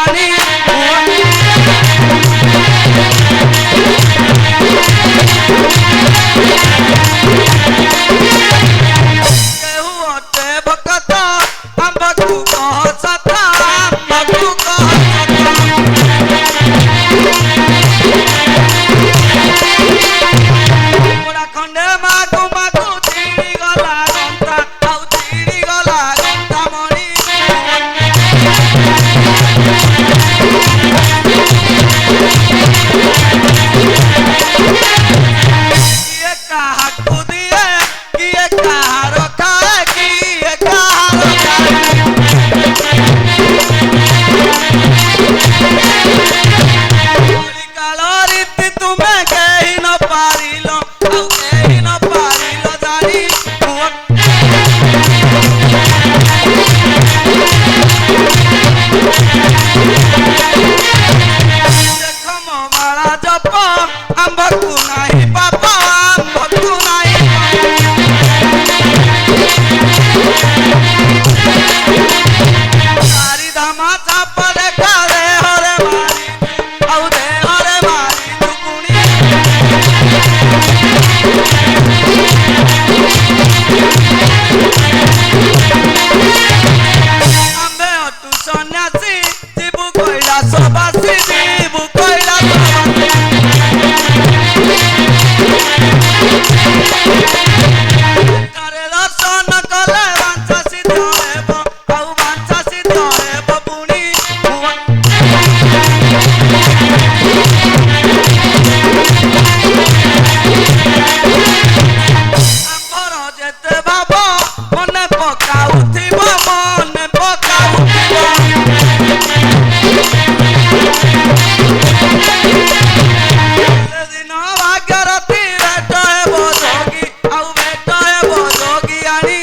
জানি কেউ অটে ভকত আম্বকু কহ সত আম্বকু কহ পোড়া খଣ୍ଡে মাগু মাগু চিড়ি গলা গন্তা আউ চিড়ি গলা গন্তা মণি কিଏ କାହାକୁ ଦିଏ କିଏ କାହାର ଖାଏ କିଏ କାହାର ଖାଏ କାଳ ରୀତି ତୁମେ କେହି ନ ପାରିଲ ଆଉ କେହି ନ ପାରିଲ ଜାଣି ଦେଖ ମୋ ମାଳା ଜପ ଆମ୍ଭକୁ ନାହିଁ ପାପ ଆମ୍ଭକୁ ନାହିଁ ଚାରି ଧାମ ଚାପ ଦେଖା ଦେହରେ ମାରି ଆଉ ଦେହରେ ମାରି ଟୁକୁଣି ଆମ୍ଭେ ଅଟୁ ସନ୍ନ୍ୟାସୀ ଯିବୁ କୈଳାସବାସୀ ଯିବୁ କୈଳାସବାସୀ ତାରେ ଦର୍ଶନ କଲେ ବାଞ୍ଛା ସିଦ୍ଧ ହେବ ଆଉ ବାଞ୍ଛା ସିଦ୍ଧ ହେବ ପୁଣି ଆମର ଯେତେ ଭାବ ମନେ ପକାଉଥିବ ମନେ ପକାଉଥିବ ସେଦିନ ଭାଗ୍ୟରଥୀ ଭେଟ ହେବ ଯୋଗୀ ଆଉ ଭେଟ ହେବ ଯୋଗୀ ଆଣି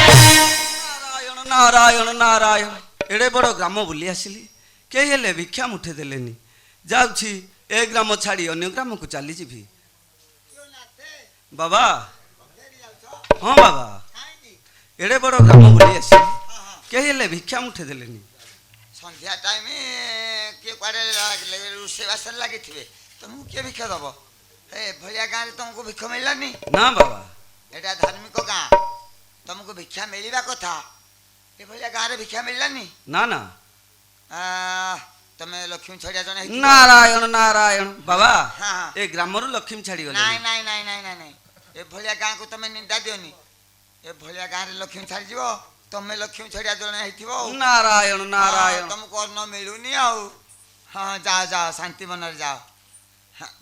ନାରାୟଣ ନାରାୟଣ ନାରାୟଣ ଏଡ଼େ ବଡ଼ ଗ୍ରାମ ବୁଲି ଆସିଲି କେହି ହେଲେ ଭିକ୍ଷା ମୁଠେ ଦେଲେନି ଯାଉଛି ଏ ଗ୍ରାମ ଛାଡ଼ି ଅନ୍ୟ ଗ୍ରାମକୁ ଚାଲିଯିବି ବାବା ହଁ ବାବା ଏଡ଼େ ବଡ଼ ଗ୍ରାମ ବୁଲି ଆସିଲି କେହି ହେଲେ ଭିକ୍ଷା ମୁଠେ ଦେଲେନି ସନ୍ଧ୍ୟା ଟାଇମ୍ କିଏ କୁଆଡ଼େ ରୋଷେଇବାସରେ ଲାଗିଥିବେ ତମକୁ କିଏ ଭିକ୍ଷା ଦବ ଏଭଳିଆ ଗାଁରେ ତମକୁ ଭିକ୍ଷ ମିଳିଲାନି ନା ବାବା ଏଇଟା ଧାର୍ମିକ ଗାଁ ତମକୁ ଭିକ୍ଷା ମିଳିବା କଥା ଏଭଳିଆ ଗାଁରେ ଭିକ୍ଷା ମିଳିଲାନି ନା ନା ତମେ ଲକ୍ଷ୍ମୀ ଛଡ଼ିଆ ଜଣେ ହେଇଥିବ। ନାରାୟଣ ନାରାୟଣ ବାବା ହଁ, ହଁ। ଏ ଗ୍ରାମରୁ ଲକ୍ଷ୍ମୀ ଛାଡ଼ିଗଲେ ନାଇଁ ନାଇଁ ନାଇଁ ନାଇଁ ନାଇଁ ନାଇଁ ଏଭଳିଆ ଗାଁକୁ ତମେ ନିନ୍ଦା ଦିଅନି ଏଭଳିଆ ଗାଁରେ ଲକ୍ଷ୍ମୀ ଛାଡ଼ିଯିବ ତମେ ଲକ୍ଷ୍ମୀ ଛଡ଼ିଆ ଜଣେ ହେଇଥିବ ଆଉ। ନାରାୟଣ ନାରାୟଣ ତମକୁ ଅନ୍ନ ମିଳୁନି ଆଉ ହଁ ଯାଅ ଯାଅ ଶାନ୍ତି ମନରେ ଯାଅ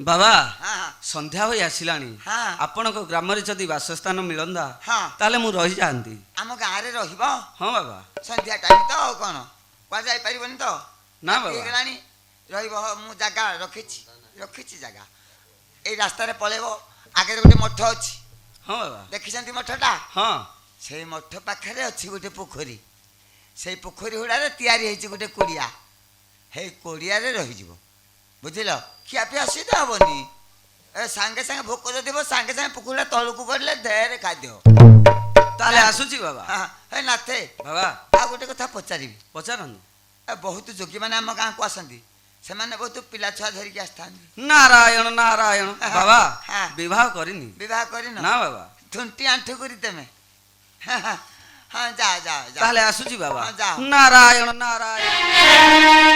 ବାବା ହଁ ହଁ ସନ୍ଧ୍ୟା ହୋଇ ଆସିଲାଣି ହଁ। ଆପଣଙ୍କ ଗ୍ରାମରେ ଯଦି ବାସସ୍ଥାନ ମିଳନ୍ତା ହଁ ତାହେଲେ ମୁଁ ରହିଯାଆନ୍ତି ଆମ ଗାଁରେ ରହିବ ହଁ ବାବା ସନ୍ଧ୍ୟା ଟାଇମ୍ ତ ଆଉ କ'ଣ କୁଆଡ଼େ ଯାଇପାରିବନି ତ ନା ବାବା ହେଇଗଲାଣି ରହିବ ମୁଁ ଜାଗା ରଖିଛି ଜାଗା ଏଇ ରାସ୍ତାରେ ପଳେଇବ ଆଗରେ ଗୋଟେ ମଠ ଅଛି ହଁ ବାବା ଦେଖିଛନ୍ତି ମଠଟା ହଁ ସେଇ ମଠ ପାଖରେ ଅଛି ଗୋଟେ ପୋଖରୀ ସେଇ ପୋଖରୀ ହୁଡ଼ାରେ ତିଆରି ହେଇଛି ଗୋଟେ କୁଡ଼ିଆ ହେଇ କୁଡ଼ିଆରେ ରହିଯିବ ବୁଝିଲ ଖିଆପିଆ ଅସୁବିଧା ହବନି ସାଙ୍ଗେ ସାଙ୍ଗେ ଭୋକ ଯଦିବ ସାଙ୍ଗେ ସାଙ୍ଗେ ପୋଖରୀଟା ତଳକୁ ପଡ଼ିଲେ ଦେହରେ ଖାଦ୍ୟ ତାହେଲେ ଆସୁଛି ବାବା ହେ ନାଥେ ବାବା ଆଉ ଗୋଟେ କଥା ପଚାରିବି ପଚାରନ୍ତୁ ବହୁତ ଯୋଗୀମାନେ ଆମ ଗାଁକୁ ଆସନ୍ତି ସେମାନେ ବହୁତ ପିଲା ଛୁଆ ଧରିକି ଆସିଥାନ୍ତି ନାରାୟଣ ନାରାୟଣ ବାବା ହଁ। ବିବାହ କରିନି ବିବାହ କରିନ ନା ବାବା ଥୁଣ୍ଟି ଆଣ୍ଠୁ କରି ତେମେ ହଁ ଯାଅ ଯାଅ ଯାଅ ତାହେଲେ ଆସୁଛି ବାବା ହଁ, ଯାଅ। ନାରାୟଣ ନାରାୟଣ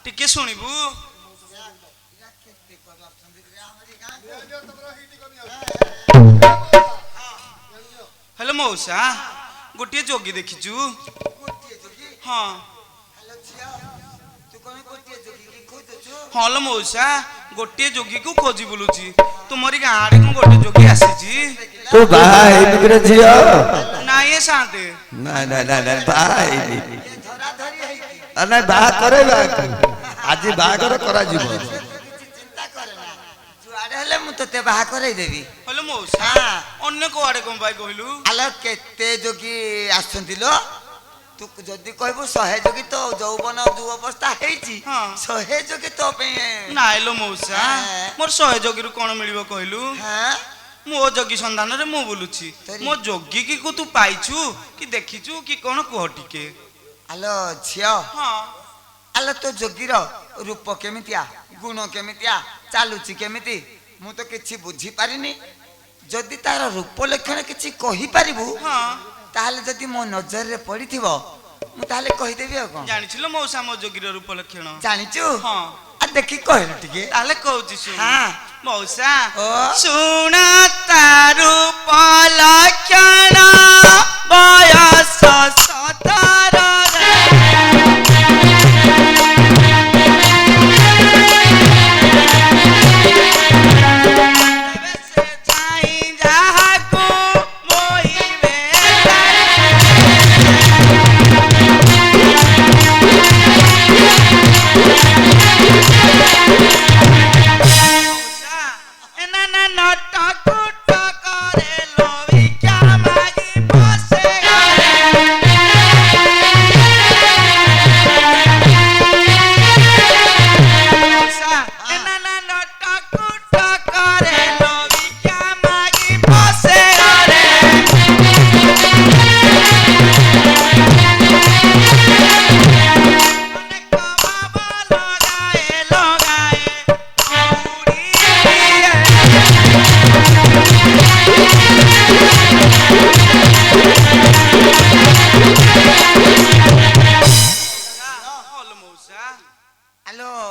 ଟିକେ ଶୁଣିବୁ। ହେଲେ ମଉସା ଗୋଟିଏ ଯୋଗୀ ଦେଖିଛୁ। ହଁ ହଁ ଲୋ ମଉସା ଗୋଟିଏ ଯୋଗୀକୁ ଖୋଜି ବୁଲୁଛି। ତୁମରି ଗାଁ ଆଡେ ମୁଁ ଗୋଟେ ଯୋଗୀ ଆସିଛି। ତୁ ବାହା ହେଇନୁ କିରେ ଝିଅ? ନାଇଁ ଏ ସାନ୍ତେ। ନାଇଁ ନାଇଁ ନାଇଁ ନାଇଁ ବାହା ହେଇନି। ନାଇଁ ବାହା କରେଇବା ଆଜି ବାହାଘର କରାଯିବ। ହେଲେ ମୁଁ ତତେ ବାହା କରେଇଦେବି। ହେଲେ ମଉସା ଅନ୍ୟ କୁଆଡେ କଣ ପାଇଁ କହିଲୁ? ଆଲୋ କେତେ ଯୋଗୀ ଆସୁଛନ୍ତି ଲୋ। ତୁ ଯଦି କହିବୁ 100 ଯୋଗୀ ତ ଯୌବନ ଯୋଉ ଅବସ୍ଥା ହେଇଛି 100 ଯୋଗୀ ତୋ ପାଇଁ। ନାଇଁ ଲୋ ମଉସା ମୋର 100 ଯୋଗୀରୁ କଣ ମିଳିବ କହିଲୁ? ମୋ ଯୋଗୀ ସନ୍ଧାନରେ ମୁଁ ବୁଲୁଛି। ମୋ ଯୋଗୀ କି ତୁ ପାଇଛୁ କି ଦେଖିଛୁ କି କଣ କୁହ ଟିକେ। ଆଲୋ ଝିଅ ଆଲୋ ତୋ ଯୋଗୀର ରୂପ କେମିତିଆ, ଗୁଣ କେମିତିଆ, ଚାଲୁଛି କେମିତି ମୁଁ ତ କିଛି ବୁଝିପାରିନି। ଯଦି ତାର ରୂପ ଲକ୍ଷଣ କିଛି କହିପାରିବୁ ତାହେଲେ ଯଦି ମୋ ନଜରରେ ପଡିଥିବ ମୁଁ ତାହେଲେ କହିଦେବି। ଆଉ କଣ ଜାଣିଥିଲ ମଉସା ମୋ ଯୋଗୀର ରୂପ ଲକ୍ଷଣ? ଜାଣିଛୁ? ଆଉ ଦେଖି କହିଲୁ ଟିକେ। ତାହେଲେ କହୁଛି ଶୁଣ ମଉସା। ଓ ଶୁଣ ତା ରୂପ ଲକ୍ଷଣ ବୟସ 17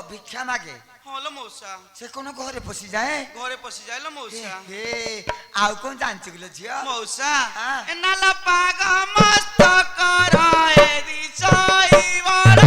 ଭିକ୍ଷା ମାଗେ। ହଲୋ ମଉସା ସେ କଣ ଘରେ ପଶିଯାଏ? ଘରେ ପଶିଯାଏ ଲୋ ମଉସା। ଆଉ କଣ ଜାଣିଛୁ କିଲୋ ଝିଅ? ମଉସା ଏନାଲା ପାଗ ମସ୍ତ କର ଏରି ସଇବର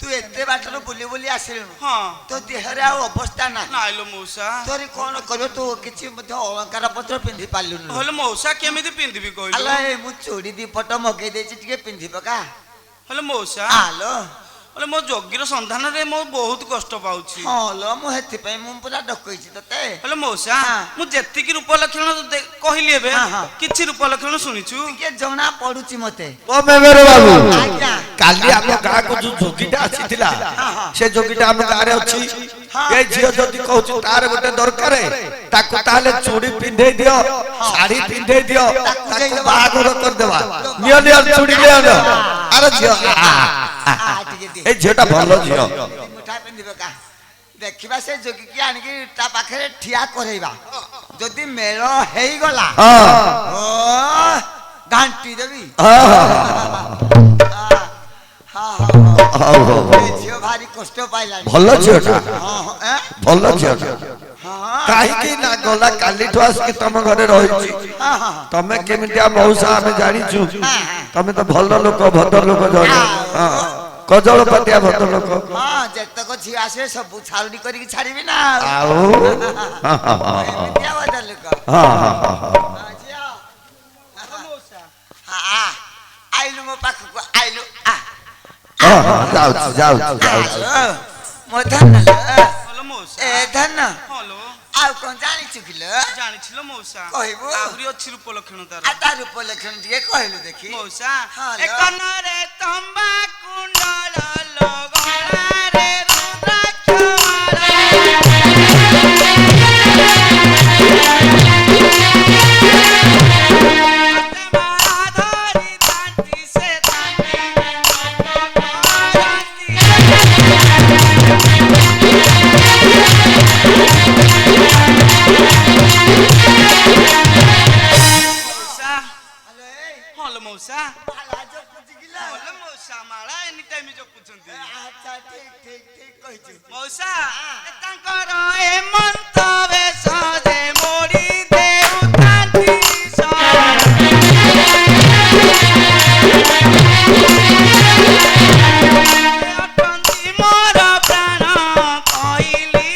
तू एते बाटर बुली बुली आसिलु तो देहरे आ अवस्था ना नाइलो मौसा तोरी कोन करबो तू किछि मध्य अलंकार पत्र पिंधि पालु न होले मौसा केमिति पिंधिबी कहलु अला ए मु चोडी दी पट मगे देछि टिके पिंधि पका होले मौसा आलो होले मो जोगीर संधान रे मो बहुत कष्ट पाउछि हालो मु हेति पई मु पूरा डकैछि तते होले मौसा मु जेति की रूप लक्षण कहली एबे किछि रूप लक्षण सुनिछु के जणा पडुछि मते ओ मेमेरो बाबू आज्ञा काली हम गाँ को जो जोगीटा आसीथिला से जोगीटा हम गाँ रे अछि ए झियो जदी कहू तार गोटे दरकार ताको ताले चूड़ी पिंधे दियो साड़ी पिंधे दियो ताको बाहागर कर देबा नियो नियो चूड़ी ले आनो अरे झियो ए झियोटा भलो झियो मिठाई ପିନ୍ଧି ପକା ଦେଖିବା ସେ ଯୋଗୀକି ଆଣିକି ତା ପାଖରେ ଠିଆ କରେଇବା ଯଦି ମେଳ ହେଇଗଲା ଓ ଘାଣ୍ଟି ଦେବି ଝିଅ ଭାରି କଷ୍ଟ ପାଇଲାଣି ଭଲ ଝିଅଟା ଏଁ? ଭଲ ଝିଅଟା କାହିଁକି ନା ଗଲା କାଲିଠୁ ଆସିକି ତମ ଘରେ ରହିଛି ତମେ କେମିତିଆ ମଉସା ଆମେ ଜାଣିଛୁ ତମେ ତ ଭଲ ଲୋକ ଭଦ୍ର ଲୋକ ଜଣେ କଜଳପାତିଆ ଭଦ୍ର ଲୋକ ହଁ ଯେତକ ଝିଅ ଆସିବେ ସବୁ ଛାଉଡି କରିକି ଛାଡିବି ନା ଆଉ ଏମିତିଆ ଭଦ୍ର ଲୋକ ଝିଅ ଆଇଲୁ ମୋ ପାଖକୁ ଆଇଲୁ ଯାଉଛି ଯାଉଛି ଯାଉଛି ମୋ ଧନ ହଲୋ ମଉସା ଏ ଧନ ହଲୋ ଆଉ କଣ ଜାଣିଛୁ କିଲୋ ଜାଣିଥିଲ ମଉସା କହିବୁ ଆହୁରି ଅଛି ରୂପ ଲକ୍ଷଣ ତାର ଆଉ ତା ରୂପ ଲକ୍ଷଣ ଟିକେ କହିଲୁ ଦେଖି ମଉସା ହଁ, ଏ ଲୋ। କନରେ ତମ୍ବା କୁଣ୍ଡଳ ଗଳାରେ ରୁଦ୍ରାକ୍ଷ ଧରି ତାନ୍ତି ସେ ତାନ୍ତି ମଉସା ହଲୋ ମଉସା ହଲୋ ମଉସା ମାଳା ଏନି ଟାଇମ ଜପୁଛନ୍ତି ମଉସା ଏ ତାଙ୍କର ଏ ମନ୍ତ ବେଶ ଯେ ମୋଡ଼ି ଦେଉଥାନ୍ତି ଅଟନ୍ତି ମୋର ପ୍ରାଣ କହିଲି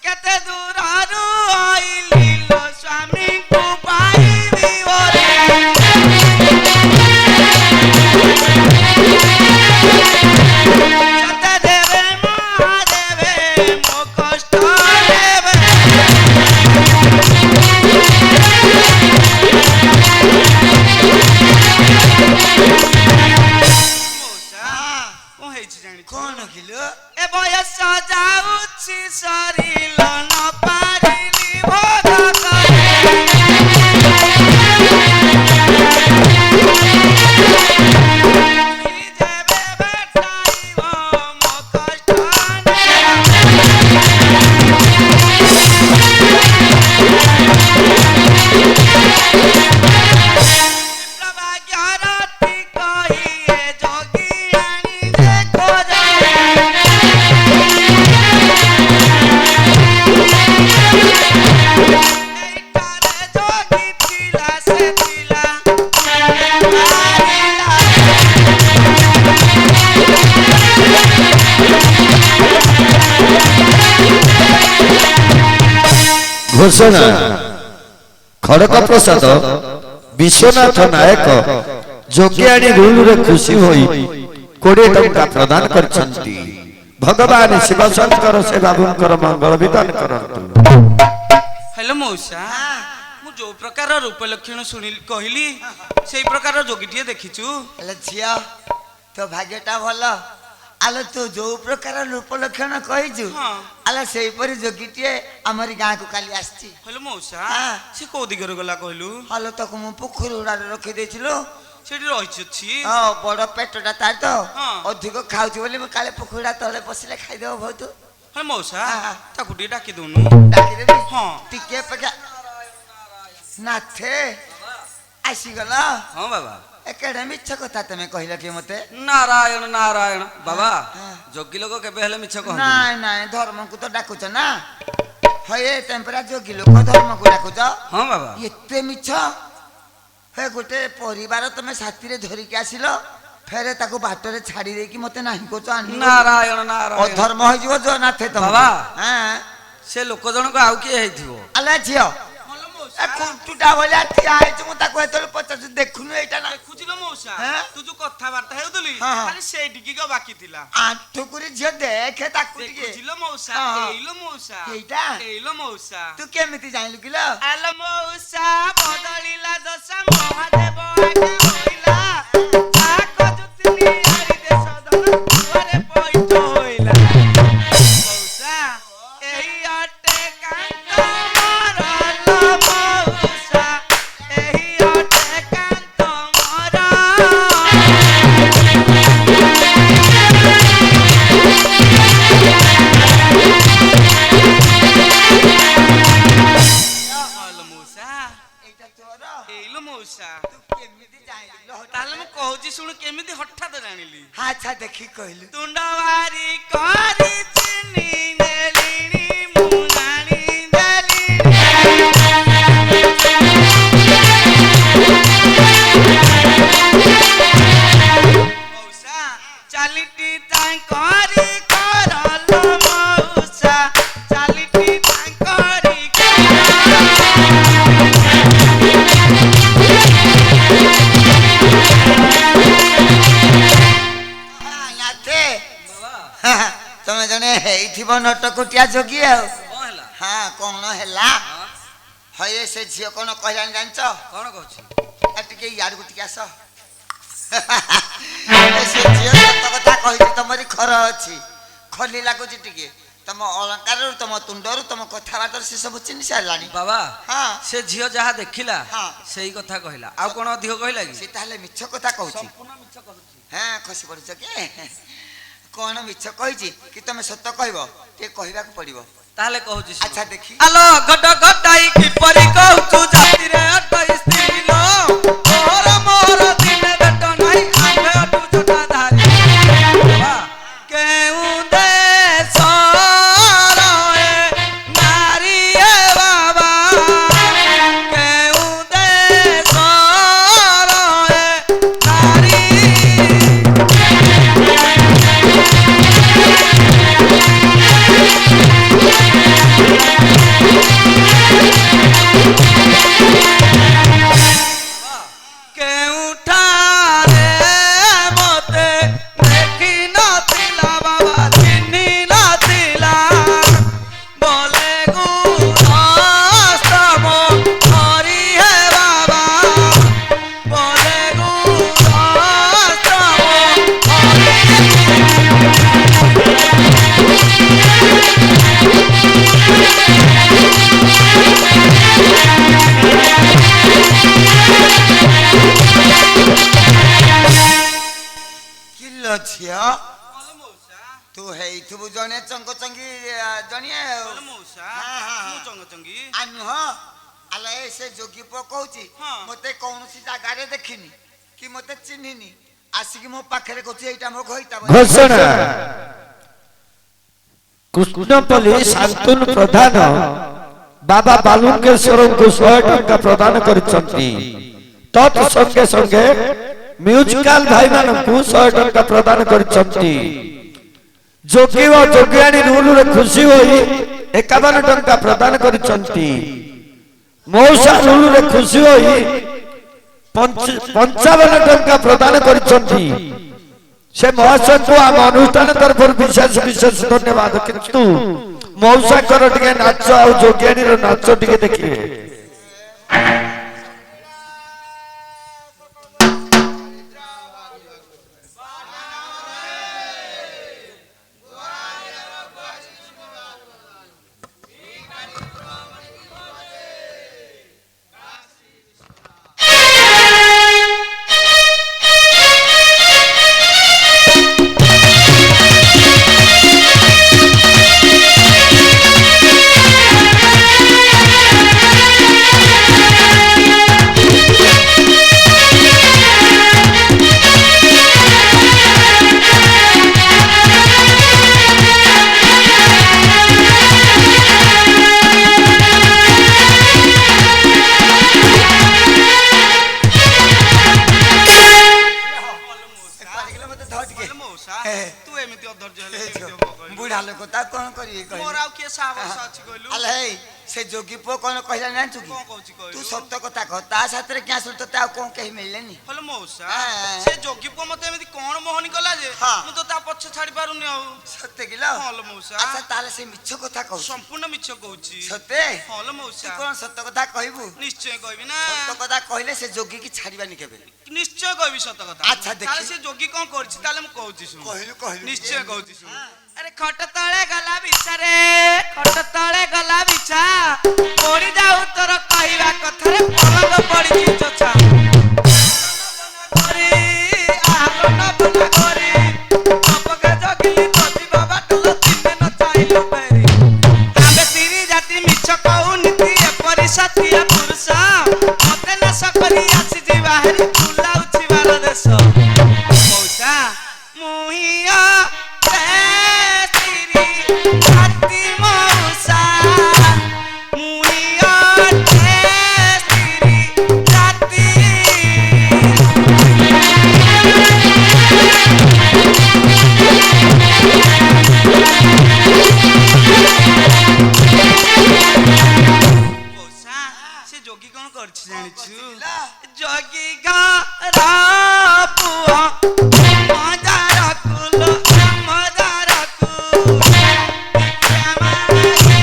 କେତେ ଦୂରରୁ ଆଇଲି ଲୋ ସ୍ୱାମୀଙ୍କୁ ପାଇବି ଓରେ ସତେ ଦେବେ ମହାଦେବେ ମୋ କଷ୍ଟ ଦେବେ ମଉସା କଣ ହେଇଛି ଜାଣିଛୁ କଣ କିଲୋ ଏ ବୟସ ଯାଉଛି ସରିଲ ନ ପାରିଲି ଭୋଗ ଯେବେ ଭେଟାଇବ ମୋ କଷ୍ଟ ପ୍ରଭାଗ୍ୟରତି କହି ଏ ଯୋଗୀ ଆଣି ଯେ ଖୋଜ ଏଇଟାରେ ଯୋଗୀ ଥିଲା ସେ ଥିଲା ଘୋଷଣା ଖଡକ ପ୍ରସାଦ ବିଶ୍ୱନାଥ ନାୟକ ଯୋଗିଆଣୀ ରୁଲରେ ଖୁସି ହୋଇ 20 ଟଙ୍କା ପ୍ରଦାନ କରିଛନ୍ତି ଭଗବାନ ଶିବଶଙ୍କର ସେ ବାବୁଙ୍କର ମଙ୍ଗଳ ବିଧାନ କରନ୍ତୁ ହେଲୋ ମଉସା ମୁଁ ଯୋଉ ପ୍ରକାର ରୂପ ଲକ୍ଷଣ ଶୁଣିଲି କହିଲି ସେଇ ପ୍ରକାର ଯୋଗୀଟିଏ ଦେଖିଛୁ ହେଲେ ଝିଅ ତୋ ଭାଗ୍ୟଟା ଭଲ ଆଲୋ ତୁ ଯୋଉ ପ୍ରକାର ରୂପ ଲକ୍ଷଣ କହିଛୁ ହଁ। ଆଲୋ ସେଇପରି ଯୋଗୀଟିଏ ଆମରି ଗାଁକୁ କାଲି ଆସିଛି ହେଲୋ ମଉସା ହଁ। ସେ କୋଉ ଦିଗରେ ଗଲା କହିଲୁ ହଲୋ ତାକୁ ମୁଁ ପୋଖରୀ ହୁଡ଼ାରେ ରଖିଦେଇଥିଲୁ ସେଠି ରହିଛି ହଁ ବଡ ପେଟଟା ତାର ତ ହଁ। ଅଧିକ ଖାଉଛି ବୋଲି ମୁଁ କାଳେ ପୋଖରୀଟା ତଳେ ବସିଲେ ଖାଇଦେବ ବହୁତ ହେଲେ ମଉସା ହଁ। ତାକୁ ଟିକେ ଡାକି ଦଉନୁ ଡାକିଦେବି ହଁ। ଟିକେ ଅପେକ୍ଷା ନାଥେ ଆସିଗଲ ହଁ ବାବା ଏକେଡେ ମିଛ କଥା ତମେ କହିଲ କି ମତେ ନାରାୟଣ ନାରାୟଣ ବାବା ହଁ। ଯୋଗୀ ଲୋକ କେବେ ହେଲେ ମିଛ କହନ୍ତି ନାଇଁ ନାଇଁ ଧର୍ମକୁ ତ ଡାକୁଛ ନା ହଏ ତେମ୍ପରା ଯୋଗୀ ଲୋକ ଧର୍ମକୁ ଡାକୁଛ ହଁ ବାବା ଏତେ ମିଛ ହେ ଗୋଟେ ପରିବାର ତମେ ସାଥିରେ ଧରିକି ଆସିଲ ଫେରେ ତାକୁ ବାଟରେ ଛାଡି ଦେଇକି ମତେ ନାହିଁ କହୁଛ ନାରାୟଣ ନାରାୟଣ ଅଧର୍ମ ହେଇଯିବ ଯୋ ନାଥେ ତମ ବାବା। ହଁ ସେ ଲୋକ ଜଣକ ଆଉ କିଏ ହେଇଥିବ ଆଲେ ଝିଅ ଏ କୁଣ୍ଟୁଟା ଭଳିଆ ଠିଆ ହେଇଛି ମୁଁ ତାକୁ ଏତେବେଳେ ପଚାରୁଛି ଦେଖୁନୁ ଏଇଟା ନା ଦେଖୁଚିଲ ମଉସା ହଁ? ତୁ ଯୋଉ କଥାବାର୍ତ୍ତା ହେଉଥିଲି ହଁ, ହଁ। ଖାଲି ସେଇଠିକି ଗ ବାକି ଥିଲା ଆଣ୍ଠୁକୁରି ଝିଅ ଦେଖେ ତାକୁ ଟିକେ ଦେଖୁଚିଲ ମଉସା ହଁ, ହଁ। ଏଇଲୋ ମଉସା ଏଇଟା? ଏଇଲୋ ମଉସା ତୁ କେମିତି ଜାଣିଲୁ କିଲୋ ଆଲୋ ମଉସା ବଦଳିଲା ଦଶା ମହାଦେବ ଆଜ୍ଞା ହୋଇଲା ତାକ ଜୁତିଲି ଆରି ଦେଶ ଧନ ଦୁଆରେ ପଇଠ ହୋଇଲା ମଉସା ଏଇ ଅଟେ କାନ୍ତ ମରଲ ମଉସା ମଉସା এইটা তোর ହେଇଲୋ ମଉସା ତୁ କେମିତି ଜାଣିଲୁ ତାହେଲେ ମୁଁ କହୁଛି ଶୁଣୁ କେମିତି ହଠାତ୍ ଜାଣିଲି ଆଚ୍ଛା ଦେଖି କହିଲୁ ତୁଣ୍ଡ ବାରି କରି ଚିନି ନେଲିଣି ମୁଁ ଜାଣି ମଉସା ଚାଲିଟି ତାଙ୍କରି କରଲ ମଉସା ଚାଲିଟି ତାଙ୍କରି ନାଥେ ତମେ ଜଣେ ହେଇଥିବ ନଟକୁଟିଆ ଯୋଗୀ ଆଉ କଣ ହେଲା ହଁ କଣ ହେଲା ହଏ ସେ ଝିଅ କଣ କହିଲାଣି ଜାଣିଛ କଣ କହୁଛି ଟିକେ ଇଆଡକୁ ଟିକେ ଆସ ସେ ଝିଅ ସତ କଥା କହିଛି ତମରି ଖର ଅଛି ଖଲି ଲାଗୁଛି ଟିକେ ତମ ଅଳଙ୍କାରରୁ ତମ ତୁଣ୍ଡରୁ ତମ କଥାବାର୍ତ୍ତାରୁ ସେ ସବୁ ଚିହ୍ନି ସାରିଲାଣି ବାବା ହଁ ସେ ଝିଅ ଯାହା ଦେଖିଲା ହଁ। ସେଇ କଥା କହିଲା ଆଉ କଣ ଅଧିକ କହିଲା କି ସେ ତାହେଲେ ମିଛ କଥା କହୁଛି ସମ୍ପୂର୍ଣ୍ଣ ମିଛ କହୁଛି ହଁ ଖସି ପଡୁଛ କି କଣ ମିଛ କହିଛି କି ତମେ ସତ କହିବ ଟିକେ କହିବାକୁ ପଡିବ ତାହେଲେ କହୁଛି ଶୁଣ। ଆଚ୍ଛା ଦେଖି ଆଲୋ ଗଡ ଗଡାଇ କିପରି କହୁଛୁ ଜାତିରେ ଅଟଇ ସ୍ତ୍ରୀ ଲୋ ମୋର ମୋର ଦିନେ ଭେଟ ନାହିଁ ଆମ୍ଭେ ଅଟୁ ଜଟାଧାରୀ ବାବା କେଉଁ ଦେଶର ଏ ନାରୀ ଏ ବାବା କେଉଁ ଦେଶର ଏ ନାରୀ କେଉଁଠାରେ ମୋତେ ଦେଖି ନଥିଲା ବାବା ଚିହ୍ନି ନଥିଲା ବୋଲେ ଗୁରସ୍ତମ ହରି ହେ ବାବା ବୋଲେ ଗୁରସ୍ତମ କିଲୋ ଝିଅ ହରି ମଉସା ତୁ ହେଇଥିବୁ ଜଣେ ଚଙ୍ଗଚଙ୍ଗି ଜଣିଏ ହରି ମଉସା ହଁ, ହଁ, ମୁଁ ହଁ। ଚଙ୍ଗଚଙ୍ଗି ଆ ନୁହଁ ଆଲୋ ଏ ସେ ଯୋଗୀ ପୁଅ କହୁଛି ହଁ। ମତେ କୌଣସି ଜାଗାରେ ଦେଖିନି କି ମତେ ଚିହ୍ନିନି ଆସିକି ମୋ ପାଖରେ କହୁଛି ଏଇଟା ମୋ ଘଇତା ବୋଲି। ଘୋଷଣା କୃଷ୍ଣପଲ୍ଲୀ ଶାନ୍ତନୁ ପ୍ରଧାନ ବାବା ବାଲୁଙ୍କେଶ୍ୱରଙ୍କୁ 100 ଟଙ୍କା ପ୍ରଦାନ କରିଛନ୍ତି ତତ୍ ସଙ୍ଗେ ସଙ୍ଗେ ମ୍ୟୁଜିକାଲ ଭାଇମାନଙ୍କୁ 100 ଟଙ୍କା ପ୍ରଦାନ କରିଛନ୍ତି ଯୋଗୀ ଓ ଯୋଗିଆଣୀ ରୁଲରେ ଖୁସି ହୋଇ 51 ଟଙ୍କା ପ୍ରଦାନ କରିଛନ୍ତି ମଉସା ରୁଲରେ ଖୁସି ହୋଇ 55 ଟଙ୍କା ପ୍ରଦାନ କରିଛନ୍ତି ସେ ମହାଶୟଙ୍କୁ ଆମ ଅନୁଷ୍ଠାନ ତରଫରୁ ବିଶେଷ ବିଶେଷ ଧନ୍ୟବାଦ କିନ୍ତୁ ମଉସାଙ୍କର ଟିକେ ନାଚ ଆଉ ଯୋଗିଆଣୀର ନାଚ ଟିକେ ଦେଖିବେ ତୁ ଏମିତି ଅଧୈର୍ଯ୍ୟ ହେଲେ କେମିତି ହବ କହିଲୁ? ବୁଢା ଲୋକ ତା କଣ କରିବି ମୋର କହିଲୁ ଆଉ କିଏ ସାହସ ଅଛି କହିଲୁ? ଆଲୋ ହେଇ ସେ ଯୋଗୀ ପୁଅ କଣ କହିଲା ଜାଣିଛୁ କି କଣ କହୁଛି କହିଲୁ? ତୁ ସତ କଥା କହ ତା ସାଥିରେ କିଆଁ ଆସିଲୁ ତତେ ଆଉ କଣ କେହି ମିଳିଲେନି ହଲୋ ମଉସା ହଁ। ସେ ଯୋଗୀ ପୁଅ ମତେ ଏମିତି କଣ ମୋହନି କଲା ଯେ ହଁ। ମୁଁ ତ ତା ପଛ ଛାଡି ପାରୁନି ଆଉ ସତେ କିଲୋ ହଲୋ ମଉସା ଆଚ୍ଛା ତାହେଲେ ସେ ମିଛ କଥା କହୁଛୁ ସମ୍ପୂର୍ଣ୍ଣ ମିଛ କହୁଛି ସତେ ହଲୋ ତୁ ମଉସା କଣ ସତ କଥା କହିବୁ ନିଶ୍ଚୟ କହିବି ନା ସତ କଥା କହିଲେ ସେ ଯୋଗୀ କି ଛାଡିବାନି କେବେ ନିଶ୍ଚୟ କହିବି ସତ କଥା ଆଚ୍ଛା, ଦେଖି। ତାହେଲେ ସେ ଯୋଗୀ କଣ କରିଛି ତାହେଲେ ମୁଁ କହୁଛି ଶୁଣ କହିଲୁ କହିଲୁ ନିଶ୍ଚୟ କହୁଛି ଶୁଣ ଆରେ ଖଟ ତଳେ ଗଲା ବିଛାରେ ଖଟ ତଳେ ଗଲା ବିଛା ପଡି ଯାଉ ତୋର କହିବା କଥାରେ ପଲଙ୍ଗ ପଡିଛି ଚଛା କରି ଆଲୋନ ବନା କରି ଅପକା ଜଗିଲି ତୋଜି ବାବା ଟଲ ଚିହ୍ନେ ନ ଚାହିଁଲୁ ବେରି ଆମେ ତିରି ଜାତି ମିଛ କହୁନି ଏପରି ସାଥିଆ ପୁରୁଷ ଅଛି ଜାଣିଛୁ ବୁଝିଲା? ଜଗି ଗାରା ପୁଅ ମଜାର କୁଲ ମଜାର କୁଲ ଭିକ୍ଷା ମାଗି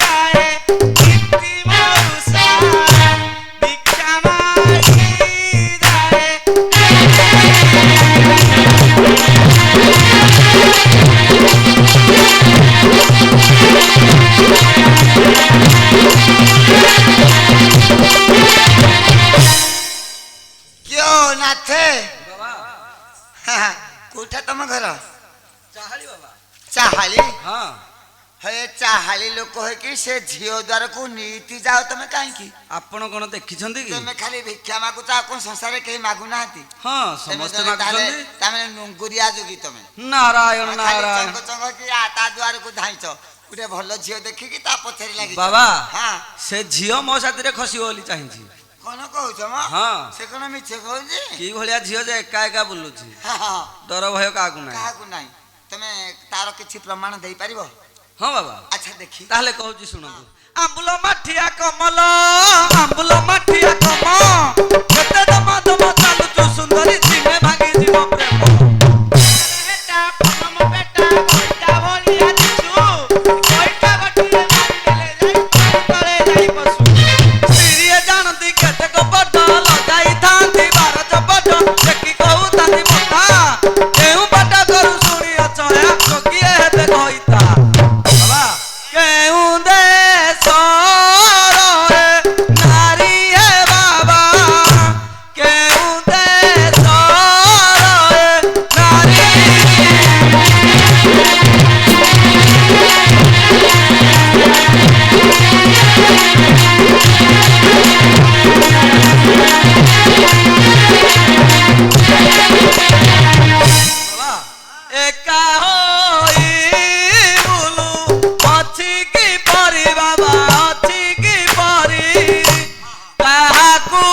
ଯାଏ ଇତି ମଉସା ଭିକ୍ଷା ମାଗି ଯାଏ क्यों नाथे ବାବା कोठा तम घर ଚାହାଳି ବାବା चाहाली ହଁ हे चाहाली लोक है कि से झियो द्वार को नीति जाओ तमे काहे की ଆପଣ କଣ ଦେଖିଛନ୍ତି କି तमे खाली भिक्षा मागुच आ कोन संसार केही मागु नाहती ହଁ ସମସ୍ତେ ମାଗୁଛନ୍ତି तमे नुंगुरिया जोगी तमे ନାରାୟଣ खाली ନାରାୟଣ चंग चंग कि आ ता द्वार को धाइछ गुटे भलो झियो देखि कि ता पछरी लागि ବାବା हां ସେ ଝିଅ ମୋ ସାଥିରେ ଖସିବ ବୋଲି ଚାହିଁଛି कोन कहउछ म ହଁ से कोन मिछ कहउजी କି ଭଳିଆ ଝିଅ ଯେ ଏକା ଏକା ବୁଲୁଛି हां ଡର ଭୟ କାହାକୁ ନାହିଁ काहाकु नाही तमे तार किछि प्रमाण देई परिबो ହଁ ବାବା अच्छा देखी ତାହେଲେ କହୁଛି ଶୁଣନ୍ତୁ ଆମ୍ବୁଲ ମାଠିଆ କମଲ ଆମ୍ବୁଲ ମାଠିଆ କମ କେତେ ଦମ ଦମ ଚାଲୁଛୁ ସୁନ୍ଦରୀ ଦିନେ ଭାଙ୍ଗି ଯିବ ପ୍ରେମ ବେଟା ପନମ ବେଟା ଗୋଇଠା ଭଳିଆ ଦିଶୁ ଗୋଇଠା ଗୋଟିଏ ମାରିଦେଲେ ଯାଇ ତଳେ ଯାଇ ବସୁ ସିରିଏ ଜାଣନ୍ତି କେତେକ ବଡ ଲଗାଇଥାନ୍ତି ବାର ଚପଟ ଦେଖି କହୁଥାନ୍ତି କଥା କେଉଁ ବାଟ କରୁ ଶୁଣି ଅଚଳା କିଏ ହେବେ କହିଥା ବାବା କେଉଁ ଦେଶରେ ନାରୀ ହେ ବାବା କେଉଁ ଦେଶରେ ନାରୀ ବାବା ଏକା ହୋଇ ବୁଲୁ ଅଛି କି ପରି ବାବା ଅଛି କି ପରି କାହାକୁ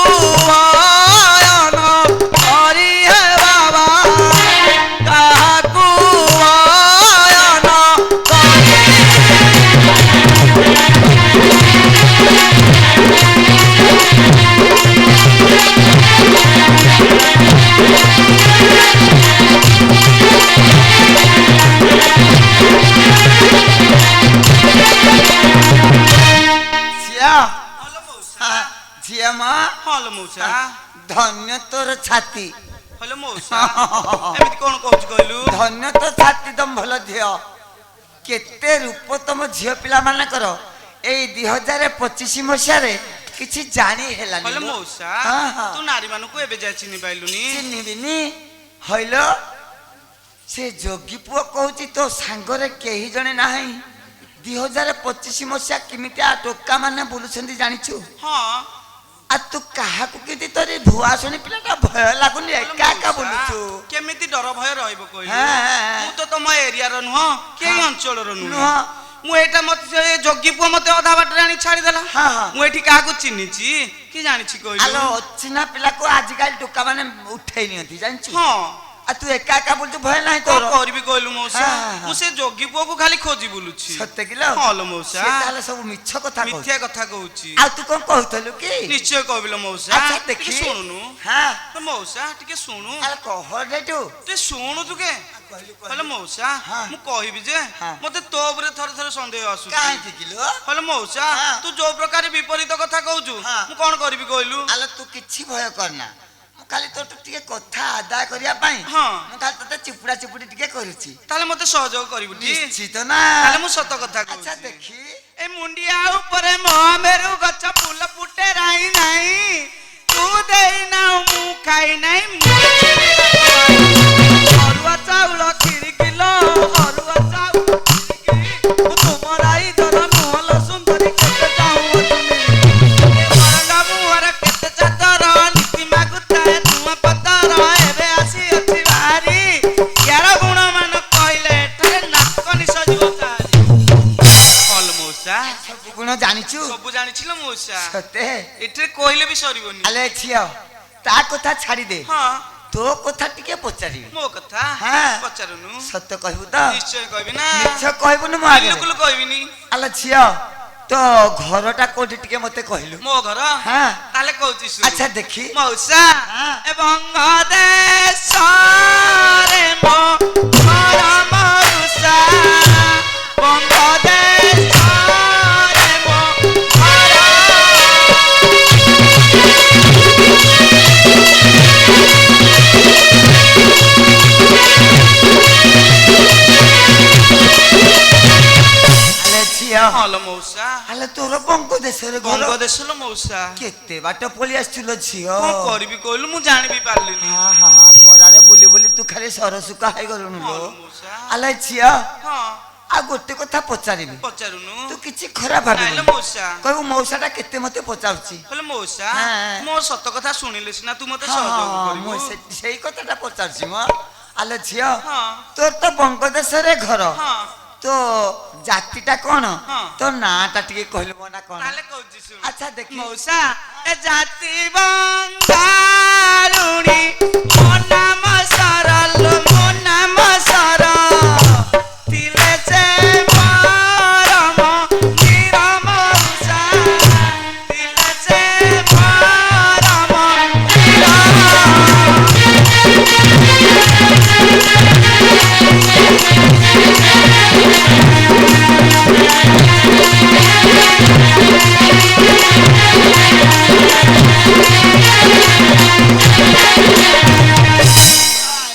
ଅୟନ କରି ହେ ବାବା କାହାକୁ ଅୟନ କରି झिया ହଲୋ ମଉସା झिया मा ହଲୋ ମଉସା धन्य तोर छाती ହଲୋ ମଉସା ଏମିତି କଣ କହୁଛୁ କହିଲୁ ଧନ୍ୟ ତ ଛାତି ତମ ଭଲ ଝିଅ କେତେ ରୂପ ତମ ଝିଅ ପିଲା ମାନଙ୍କର ଏଇ 2025 ମସିହାରେ କିଛି ଜାଣି ହେଲାନି ହଲୋ ଲୋ। ମଉସା ହଁ, ହଁ। ତୁ ନାରୀ ମାନଙ୍କୁ ଏବେ ଯାଏ ଚିହ୍ନି ପାଇଲୁନି ଚିହ୍ନିବିନି ହଇଲ ସେ ଯୋଗୀ ପୁଅ କହୁଛି ତୋ ସାଙ୍ଗରେ କେହି ଜଣେ ନାହିଁ 2025 ମସିହା କେମିତିଆ ଟୋକା ମାନେ ବୁଲୁଛନ୍ତି ଜାଣିଛୁ ହଁ ଆ ତୁ କାହାକୁ କେମିତି ତୋର ଭୁଆ ଶୁଣି ପିଲାଟା ଭୟ ଲାଗୁନି ହଲୋ ଏକା ଏକା ମଉସା, ବୁଲୁଛୁ କେମିତି ଡର ଭୟ ରହିବ କହିଲୁ ହଁ, ହଁ। ମୁଁ ତ ତମ ଏରିଆର ନୁହଁ କି ଏଇ ଅଞ୍ଚଳର ନୁହଁ ନୁହଁ ମୁଁ ଏଇଟା ମତେ ସେ ଯୋଗୀ ପୁଅ ମତେ ଅଧା ବାଟରେ ଆଣି ଛାଡିଦେଲା ହଁ, ହଁ। ମୁଁ ଏଠି କାହାକୁ ଚିହ୍ନିଛି କି ଜାଣିଛି ଆଲୋ କହିଲୁ ଅଚିହ୍ନା ପିଲାକୁ ଆଜିକାଲି ଟୋକା ମାନେ ଉଠେଇ ନିଅନ୍ତି ଜାଣିଛୁ ହଁ ଆଉ ତୁ ଏକା ଏକା ବୁଲୁଛୁ ଭୟ ନାହିଁ କଣ ତୋର କରିବି କହିଲୁ ମଉସା ହଁ, ହଁ, ହଁ। ମୁଁ ସେ ଯୋଗୀ ପୁଅକୁ ଖାଲି ଖୋଜି ବୁଲୁଛି ସତେ କିଲୋ ହଁ ଲୋ ମଉସା ସେ ତାହେଲେ ସବୁ ମିଛ କଥା କହୁଛି ମିଥ୍ୟା କଥା କହୁଛି ଆଉ ତୁ କଣ କହୁଥିଲୁ କି ନିଶ୍ଚୟ କହିବି ଲୋ ମଉସା ଆଚ୍ଛା ଟିକେ ଦେଖି ଶୁଣୁନୁ ହଁ ଲୋ ମଉସା ଟିକେ ଶୁଣୁ ଆରେ କହ ରେ ତୁ ଟିକେ ଶୁଣୁ ତୁ କେ ହେଲେ ମଉସା ହଁ। ମୁଁ କହିବି ଯେ ହଁ। ମତେ ତୋ ଉପରେ ଥରେ ଥରେ ସନ୍ଦେହ ଆସୁଛି କାହିଁକି କିଲୋ ହେଲେ ମଉସା ହଁ। ତୁ ଯୋଉ ପ୍ରକାର ବିପରୀତ କଥା କହୁଛୁ ହଁ। ମୁଁ କଣ କରିବି କହିଲୁ ଆଲୋ ତୁ କିଛି ଭୟ କରନା ମୁଁ ଖାଲି ତୋଠୁ ଟିକେ କଥା ଆଦାୟ କରିବା ପାଇଁ ହଁ। ମୁଁ ଖାଲି ତତେ ଚିପୁଡା ଚିପୁଡି ଟିକେ କରୁଛି ତାହେଲେ ମତେ ସହଯୋଗ କରିବୁ ଟି ନିଶ୍ଚିତ ନା ତାହେଲେ ମୁଁ ସତ କଥା ଆଚ୍ଛା କହୁଛି ଦେଖି ଏ ମୁଣ୍ଡିଆ ଉପରେ ମହାମେରୁ ଗଛ ଫୁଲ ଫୁଟେ ରାଇ ନାହିଁ ତୁ ଦେଇ ନାଉ ମୁଁ ଖାଇ ନାହିଁ ଅରୁଆ ଚାଉଳ କ୍ଷୀରି କିଲୋ ଅରୁଆ ଚାଉଳ କ୍ଷୀରି ମୁଁ ତୁମ ରାଇ ଜର ନୁହଲ ସୁନ୍ଦରୀ କେତେ ଚାହୁଁ ବରଙ୍ଗା ମୁହଁରେ କେତେ ଚାଦର ନୀତି ମାଗୁଥାଏ ତୁମ ପତର ଏବେ ଆସି ଅଛି ଭାରି ୟାର ଗୁଣ ମାନ କହିଲେ ଏଠାରେ ନାକ ନିଶ ଯିବ ତାରି ହଲ ମଉସା ସବୁ ଗୁଣ ଜାଣିଛୁ ସବୁ ଜାଣିছিল ମଉସା ସତେ ଏଥିରେ କହିଲେ ବି ସରିବନି ଆଲେ ଝିଅ ତା କଥା ଛାଡ଼ି ଦେ ହଁ ତୋ କଥା ଟିକେ ପଚାରିବି ମୋ କଥା ହଁ। ପଚାରୁନୁ ସତ କହିବୁ ତ ନିଶ୍ଚୟ କହିବି ନା ମିଛ କହିବୁନି ମୋ ଆଗରେ ବିଲକୁଲ କହିବିନି ଆଲୋ ଝିଅ तो घरटा कोठी टिके मते कहलु ମୋ ଘର हाँ ତାହେଲେ କହୁଛି ଶୁଣ अच्छा देखी ମଉସା हाँ। ବଙ୍ଗଦେଶରେ ମୋ ଘର ମଉସା ବଙ୍ଗଦେଶରେ ମୋ ଘର आले छिया ହଲ ମଉସା आले तोर बंग देशरे घर ବଙ୍ଗଦେଶର ମଉସା केते बाट पळी आछुलो छियो କଣ କରିବି କହିଲୁ ମୁଁ ଜାଣିବି ପାରିଲିନି हा हा हा खरारे बुली बुली तू खाली सरसुका है गलुनु लो ହଲ ମଉସା आले छिया ହଁ आ गोटे कथा पचारिबी ପଚାରୁନୁ तू किछि खराब ନାଇଲେ भाबिबी ମଉସା कहू मौसाटा केते मते पचाउची କହିଲେ ମଉସା ହଁ। ମୋ ସତ କଥା ଶୁଣିଲେ ସିନା ତୁ ମତେ ହଁ ସହଯୋଗ ହଁ କରିବୁ ମୁଁ ସେଇ କଥାଟା ପଚାରୁଛି ମ ଆଲେ ଝିଅ ହଁ ତୋର ତ ବଙ୍ଗଦେଶରେ ଘର ହଁ ତ ଜାତିଟା କଣ ହଁ। ତୋ ନାଁଟା ଟିକେ କହିଲୁ ମୋ ନା କଣ ତାହେଲେ କହୁଛି ଶୁଣ ଆଚ୍ଛା ଦେଖି ମଉସା ଏ ଜାତି ବଙ୍ଗାରୁଣୀ ମୋ ନାମ ସରଲ ମୋ ନାମ ସର ଥିଲେ ସେ ପରମ ନିର ମଉସା ଥିଲେ ସେ ପରମ ନିର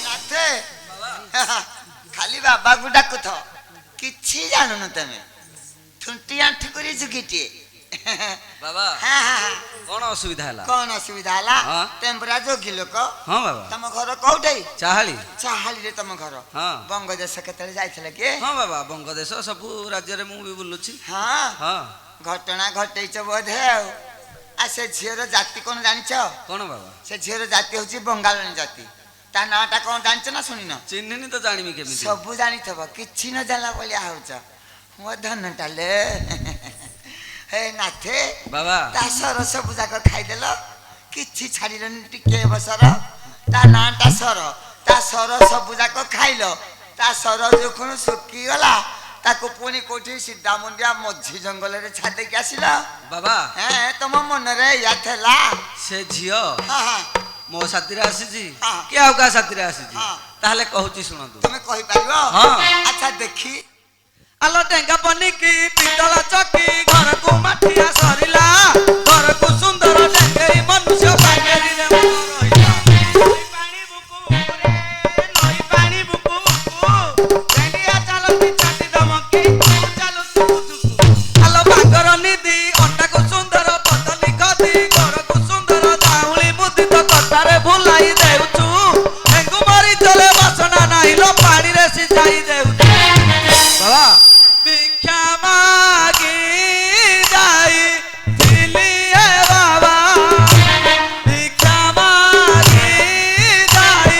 ନାଥେ ଖାଲି ବାବାକୁ ଡାକୁଥ କିଛି ଜାଣୁନ ତମେ ଠୁଣ୍ଟି ଆଣ୍ଠୁ କରି ଯୁଗିଟିଏ ବାବା ହଁ ହଁ ହଁ କଣ ଅସୁବିଧା ହେଲା କଣ ଅସୁବିଧା ହେଲା ହଁ। ତେମ୍ପରା ଯୋଗୀ ଲୋକ ହଁ ବାବା ତମ ଘର କୋଉଠି ଚାହାଳି ଚାହାଳିରେ ତମ ଘର ହଁ ବଙ୍ଗଦେଶ କେତେବେଳେ ଯାଇଥିଲେ କି ହଁ ବାବା ବଙ୍ଗଦେଶ ସବୁ ରାଜ୍ୟରେ ମୁଁ ବି ବୁଲୁଛି ହଁ ହଁ ଘଟଣା ଘଟେଇଛ ବୋଧେ ଆଉ ସେ ଝିଅର ଜାତି କଣ ଜାଣିଛ କଣ ବାବା ସେ ଝିଅର ଜାତି ହଉଛି ବଙ୍ଗାଳୀ ଜାତି ତା ନାଁଟା କଣ ଜାଣିଛ ନା ଶୁଣିନ ଚିହ୍ନିନି ତ ଜାଣିବି କେମିତି ସବୁ ଜାଣିଥିବ କିଛି ନ ଜାଣିଲା ଭଳିଆ ହଉଛ ମୋ ଧନଟାଲେ ହେ ନାଥେ ବାବା ତା ସର ସବୁ ଯାକ ଖାଇଦେଲ କିଛି ଛାଡ଼ିଲନି ଟିକେ ବସର ତା ନାଁଟା ସର ତା ସର ସବୁ ଯାକ ଖାଇଲ ତା ସର ଯୋଉ ଶୁଖିଗଲା ତାକୁ ପୁଣି କୋଉଠି ସିଧା ମୁଣ୍ଡିଆ ମଝି ଜଙ୍ଗଲରେ ଛାଡ଼ି ଦେଇକି ଆସିଲ ବାବା ହେଁ ତମ ମନରେ ଏଇଆ ଥିଲା ସେ ଝିଅ ହଁ ହଁ ମୋ ସାଥିରେ ଆସିଛି ହଁ। କି ଆଉ କାହା ସାଥିରେ ଆସିଛି ହଁ। ତାହେଲେ କହୁଛି ଶୁଣନ୍ତୁ ତମେ କହିପାରିବ ହଁ। ଆଚ୍ଛା ଦେଖି ଆଲୋ ଟେଙ୍ଗା ପନିକି ପିତଳ ଚକି ଘରକୁ ମାଠିଆ ସରିଲା ଘରକୁ ସୁନ୍ଦର ଟେଙ୍ଗେଇ ମନୁଷ୍ୟ ପାଗେରିରେ ମନ ରହିଲା ନଈ ପାଣି ବୁକୁ ରେ ନଈ ପାଣି ବୁକୁ ଟେଙ୍ଗିଆ ଚାଲନ୍ତି ଛାତି ଧମକି ଚାଲୁ ତୁକୁ ତୁକୁ ଆଲୋ ବାଗର ନିଧି ଅଣ୍ଡାକୁ ସୁନ୍ଦର ପତଲି ଖଦି ଘରକୁ ସୁନ୍ଦର ଦାଉଳି ମୁଦିତ କଥାରେ ଭୁଲାଇ ଦେଉଛୁ ଟେଙ୍ଗୁ ମରି ଚଲେ ବାସନା ନାହିଁ ଲୋ ପାଣିରେ ସିଝାଇ ଦେଉଛୁ ବାବା ভিক্ষা মাগি যাইଥିଲି হে বাবা ভিক্ষা মাগি যাই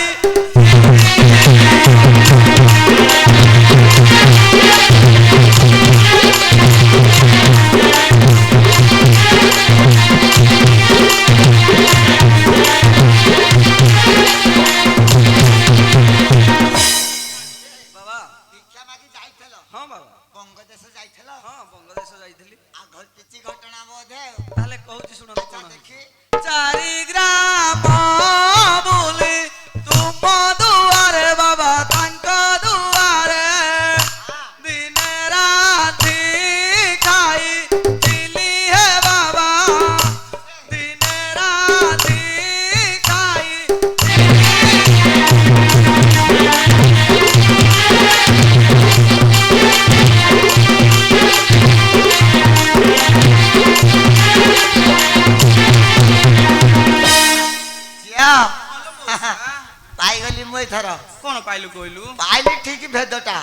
ବାବା ଭିକ୍ଷା ମାଗି ଯାଇଥିଲ ହଁ ବାବା ବଙ୍ଗଦେଶ ଯାଇଥିଲ ହଁ ବଙ୍ଗଦେଶ ଯାଇଥିଲି ଆଉ କିଛି ଘଟଣା ବୋଧେ ତାହେଲେ କହୁଛି ଶୁଣନ୍ତୁ ଆଚ୍ଛା କଣ ଦେଖି চারি গ্রাম বলি তুম দুয়ারে বাবা তাঙ্ক দুয়ারে দিনে রাতি খাই দিলি হে বাবা দিনে রাতি খাই ଝିଅ ପାଇଗଲି ମୁଁ ଏଥର কোন পাইলু কইলু ପାଇଲି ଠିକ ଭେଦଟା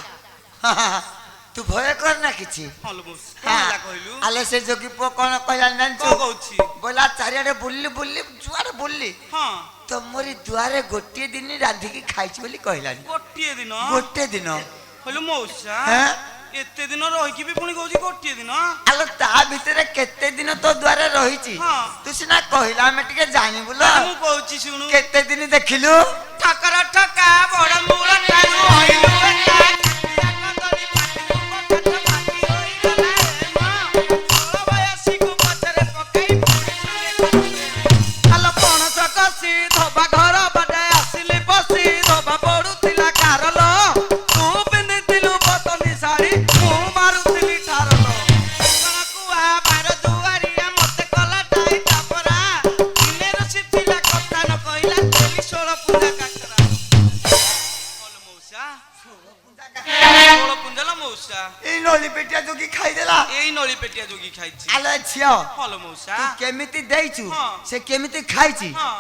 ତୁ ଭୟ କର ନା କିଛି হলো বস কোনটা কইলু ଆଲେ ସେ ଯୋଗୀ ପୁଅ କଣ କହିଲାନି কোন ଜାଣିଛୁ কইছি ବୋଲା ଚାରିଆଡେ ବୁଲିଲି ବୁଲିଲି ଯୁଆଡେ ବୁଲିଲି হ্যাঁ ତମରି ଦୁଆରେ ଗୋଟିଏ ଦିନ ରାନ୍ଧିକି ଖାଇଛି ବୋଲି କହିଲାନି গোটিয়ে দিন ଗୋଟେ ଦିନ হলো মৌসা হ্যাঁ? এতে দিন রহিকি বি পুনি কইছি গোটিয়ে দিন ଆଲୋ ତା ଭିତରେ କେତେ ଦିନ ତୋ ଦ୍ୱାରେ ରହିଛି ହଁ। ତୁ ସିନା କହିଲା ଆମେ ଟିକେ ଜାଣିବୁ ଲୋ ମୁଁ କହୁଛି ଶୁଣୁ କେତେ ଦିନ ଦେଖିଲୁ ଠକର ଠକା ବଡ ମୂଳ ଠାରୁ ହଇଲୁ ଏକା କାଟିଆ କଦଳୀ ପାଟିରୁ ପକାଟ ପାଟି ହୋଇଗଲା ରେ ମା ଭଳି ପେଟିଆ ଯୋଗୀ ଖାଇଛି। ଆଲୋ ଝିଅ ହଲ ମଉସା। ତୁ କେମିତି ଦେଇଛୁ ହଁ। ସେ କେମିତି ଖାଇଛି ହଁ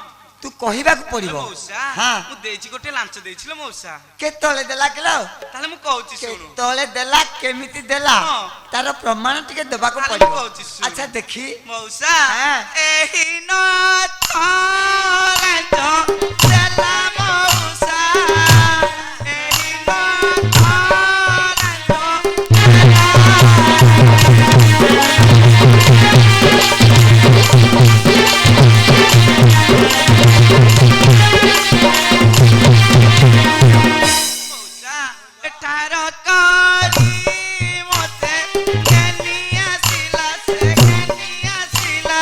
ତୁ କହିବାକୁ ପଡିବ। ମଉସା ହଁ ମୁଁ ଦେଇଛି ଗୋଟେ ଲାଞ୍ଚ ଦେଇଛି ଲୋ ମଉସା। କେତେବେଳେ ଦେଲା କିଲୋ ତାହେଲେ ମୁଁ କହୁଛି ଶୁଣୁ। କେତେବେଳେ ଦେଲା କେମିତି ଦେଲା ହଁ। ତାର ପ୍ରମାଣ ଟିକେ ଦେବାକୁ ତାହେଲେ ପଡିବ। ମୁଁ କହୁଛି ଶୁଣୁ। ଆଚ୍ଛା ଦେଖି ମଉସା ହଁ। ଏହି ନ ଲାଞ୍ଚ ଦେଲା ମଉସା। ଏହି ନ ମଉସା ଏଠାର କରି ମତେ ଘେନି ଆସିଲା ସେ ଘେନି ଆସିଲା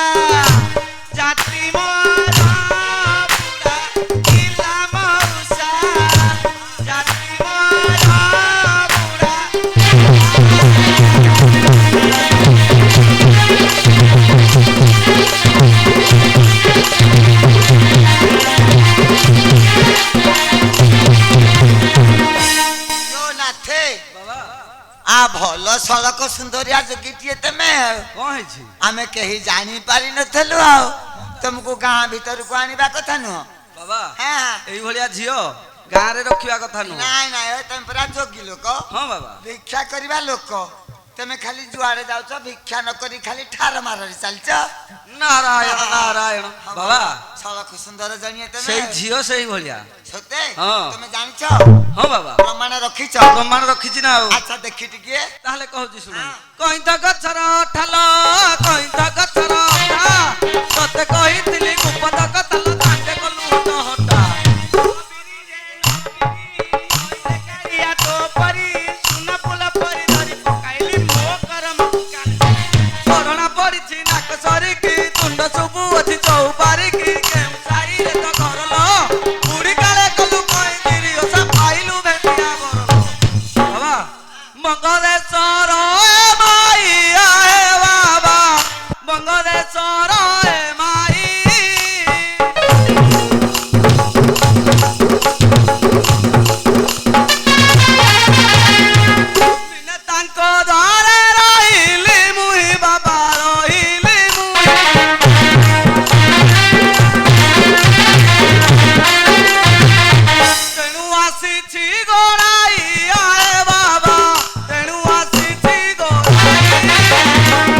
ଜାତି ମୋର ବୁଢ଼ା ଥିଲା ମଉସା ଜାତି ମୋର ବୁଢ଼ା ଯୋ ନାଥେ ବାବା ଆ ଭଲ ସଳକ ସୁନ୍ଦରିଆ ଯୋଗୀଟିଏ ତମେ କଣ ହେଇଛି? ଆମେ କେହି ଜାଣି ପାରିନଥିଲୁ ଆଉ ତମକୁ ଗାଁ ଭିତରକୁ ଆଣିବା କଥା ନୁହଁ। ବାବା ହଁ ଏଇଭଳିଆ ଝିଅ ଗାଁରେ ରଖିବା କଥା ନୁହଁ। ନାଇଁ ନାଇଁ ତମେ ପୁରା ଯୋଗୀ ଲୋକ ହଁ ବାବା ଭିକ୍ଷା କରିବା ଲୋକ ତମେ ଖାଲି ଯୁଆଡେ ଯାଉଛ ଭିକ୍ଷା ନ କରି ଖାଲି ଠାର ମାରରେ ଚାଲିଛ। ନାରାୟଣ ନାରାୟଣ ବାବା ସଳକ ସୁନ୍ଦର ଜଣିଏ ତମେ ସେଇ ଝିଅ ସେଇ ଭଳିଆ। ସତେ ହଁ। ତମେ ଜାଣିଛ ହଁ ବାବା ପ୍ରମାଣ ରଖିଛ। ପ୍ରମାଣ ରଖିଛି ନା ଆଉ। ଆଚ୍ଛା ଦେଖି ଟିକେ ତାହେଲେ କହୁଛି ଶୁଣ। ହଁ। କଇଁଥ ଗଛର ଠାଲ କଇଁଥ ଗଛର ଅଠା ତତେ କହିଥିଲି କୁପଦ କତାଲ ତାଙ୍କେ କଲୁ ହଟ ହଟା କାଳିଆ ତୋ ପରି ସୁନା ଫୁଲ ପରି ଧରି ପକାଇଲି ମୋ କରମ କରଣା ପଡିଛି ନାକ ସରିକି ତୁଣ୍ଡ ସବୁ ଅଛି ଚଉପାରିକି କେଉଁ ସାହିରେ ତ ଘରଲ ବୁଢୀ କାଳେ କଲୁ କଇଁଥିରି ଓଷା ପାଇଲୁ ଭେଟିଆ ବରଲ ବାବା ମଙ୍ଗଦେଶ୍ୱର ଏ ମାଇ ଆଏ ବାବା ମଙ୍ଗଦେଶ୍ୱର ଏ ମାଇ ଦିନେ ତାଙ୍କ ଦ୍ୱାରେ ରହିଲି ମୁହିଁ ବାବା ରହିଲି ମୁହିଁ ତେଣୁ ଆସିଛି ଗୋଡ଼ାଇ ଆଏ ବାବା ତେଣୁ ଆସିଛି ଗୋଡ଼ାଇ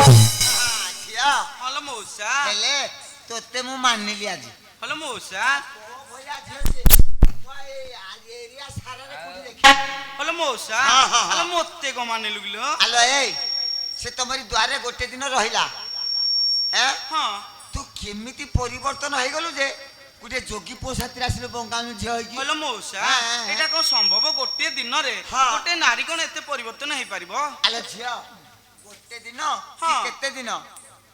ଝିଅ ହଲ ମଉସା ହେଲେ ତୋତେ ମୁଁ ମାନିଲି ଆଜି ହଲ ମଉସା ଭଳିଆ ଝିଅ ସିଏ। ମୁଁ ଏଇ ଏରିଆ ସାରାରେ କୋଉଠି ଦେଖିନି। ହଲ ମଉସା ହଁ, ହଁ, ହଁ। ହଲ ମୋତେ କଣ ମାନିଲୁ କିଲୋ ଆଲୋ ଏଇ ସେ ତମରି ଦ୍ୱାରେ ଗୋଟେ ଦିନ ରହିଲା ଏଁ? ହଁ ତୁ କେମିତି ପରିବର୍ତ୍ତନ ହେଇଗଲୁ ଯେ ଗୋଟେ ଯୋଗୀ ପୁଅ ସାଥିରେ ଆସିଲେ ବଙ୍ଗାଳୀ ଝିଅ ହେଇକି ହଲ ମଉସା ହଁ, ହଁ, ଏଇଟା କଣ ସମ୍ଭବ ଗୋଟିଏ ଦିନରେ ହଁ। ଗୋଟେ ନାରୀ କଣ ଏତେ ପରିବର୍ତ୍ତନ ହେଇପାରିବ? ଆଲୋ ଝିଅ ଗୋଟେ ଦିନ କି ହଁ। କେତେ ଦିନ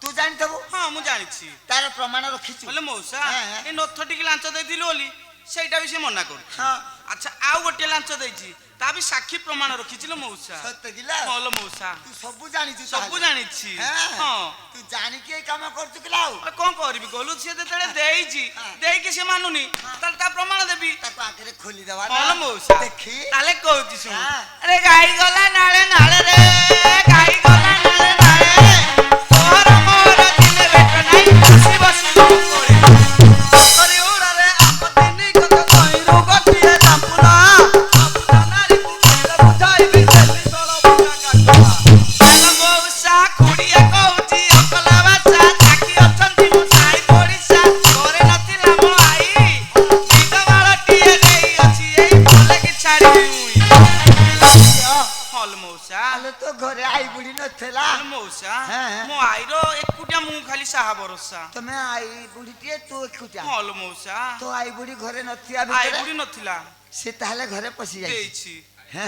ତୁ ଜାଣିଥବୁ ହଁ ମୁଁ ଜାଣିଛି। ତାର ପ୍ରମାଣ ରଖିଛୁ। ହଲେ ମଉସା ହଁ, ହଁ। ଏ ନଥ ଟିକେ ଲାଞ୍ଚ ଦେଇଥିଲୁ ବୋଲି ସେଇଟା ବି ସେ ମନା କରୁଛି। ହଁ ଆଚ୍ଛା ଆଉ ଗୋଟିଏ ଲାଞ୍ଚ ଦେଇଛି ତା ବି ସାକ୍ଷୀ ପ୍ରମାଣ ରଖିଛି ଲୋ ମଉସା। ସତ କିଲା ହଲ ମଉସା ତୁ ସବୁ ଜାଣିଛୁ ସବୁ ତାହେଲେ। ଜାଣିଛି। ହଁ। ହଁ ତୁ ଜାଣିକି ଏଇ କାମ କରୁଛୁ କିଲା ଆଉ ଆଉ କଣ କରିବି କହିଲୁ ସିଏ ଯେତେବେଳେ ଦେଇଛି ହଁ। ଦେଇକି ସେ ମାନୁନି ତାହେଲେ ତା ପ୍ରମାଣ ଦେବି। ତାକୁ ଆଗରେ ଖୋଲିଦବା ହଲ ମଉସା ଦେଖି ତାହେଲେ କହୁଛି ଶୁଣ। ହଁ। ଆରେ ଗାଈ ଗଲା ନାଳେ ନାଳେ ରେ ଗାଈ ଗଲା ନାଳେ ନାଳେ ତୋର ମୋର ଦିନେ ଭେଟ ନାହିଁ ବସି ବସି କୋଳି କରି ଉଡ଼ାରେ ଆପତ୍ତିନି କଥା କଇରୁ ଗୋଟିଏ ବାପୁନା ବାପୁନା ନାରୀକୁ କେତେ ବୁଝାଇବି ସେଲି ତଳ ବୁଝା କାଟୁଆ ହଲ ମଉସା ଖୁଡ଼ିଆ କହୁଛି ଅକଲା ଭାଷା ଚାକି ଅଛନ୍ତି ମୋ ସାଇ ପଡ଼ିଶା ଘରେ ନଥିଲା ମୋ ଆଇ ବିଧବାଳଟିଏ ନେଇ ଅଛି ଏଇ ଭଲକି ଛାଡ଼ିବି ମୁଇଁ ହଲ ମଉସା ଆଲୋ ତୋ ଘରେ ଆଇ ବୁଢୀ ନଥିଲା ହଲ ମଉସା ହଁ। ମୋ ଆଇର ଏକୁଟିଆ ମୁଁ ଖାଲି ସାହା ଭରସା ତମେ ଆଇ ବୁଢୀଟିଏ ତୁ ଏକୁଟିଆ ହଲ ମଉସା ତୋ ଆଇ ବୁଢୀ ଘରେ ନଥିବା ଆଇ ଭିତରେ ବୁଢ଼ୀ ନଥିଲା ସେ ତାହେଲେ ଘରେ ପଶି ଯାଇଛି ଦେଇଛି ହଁ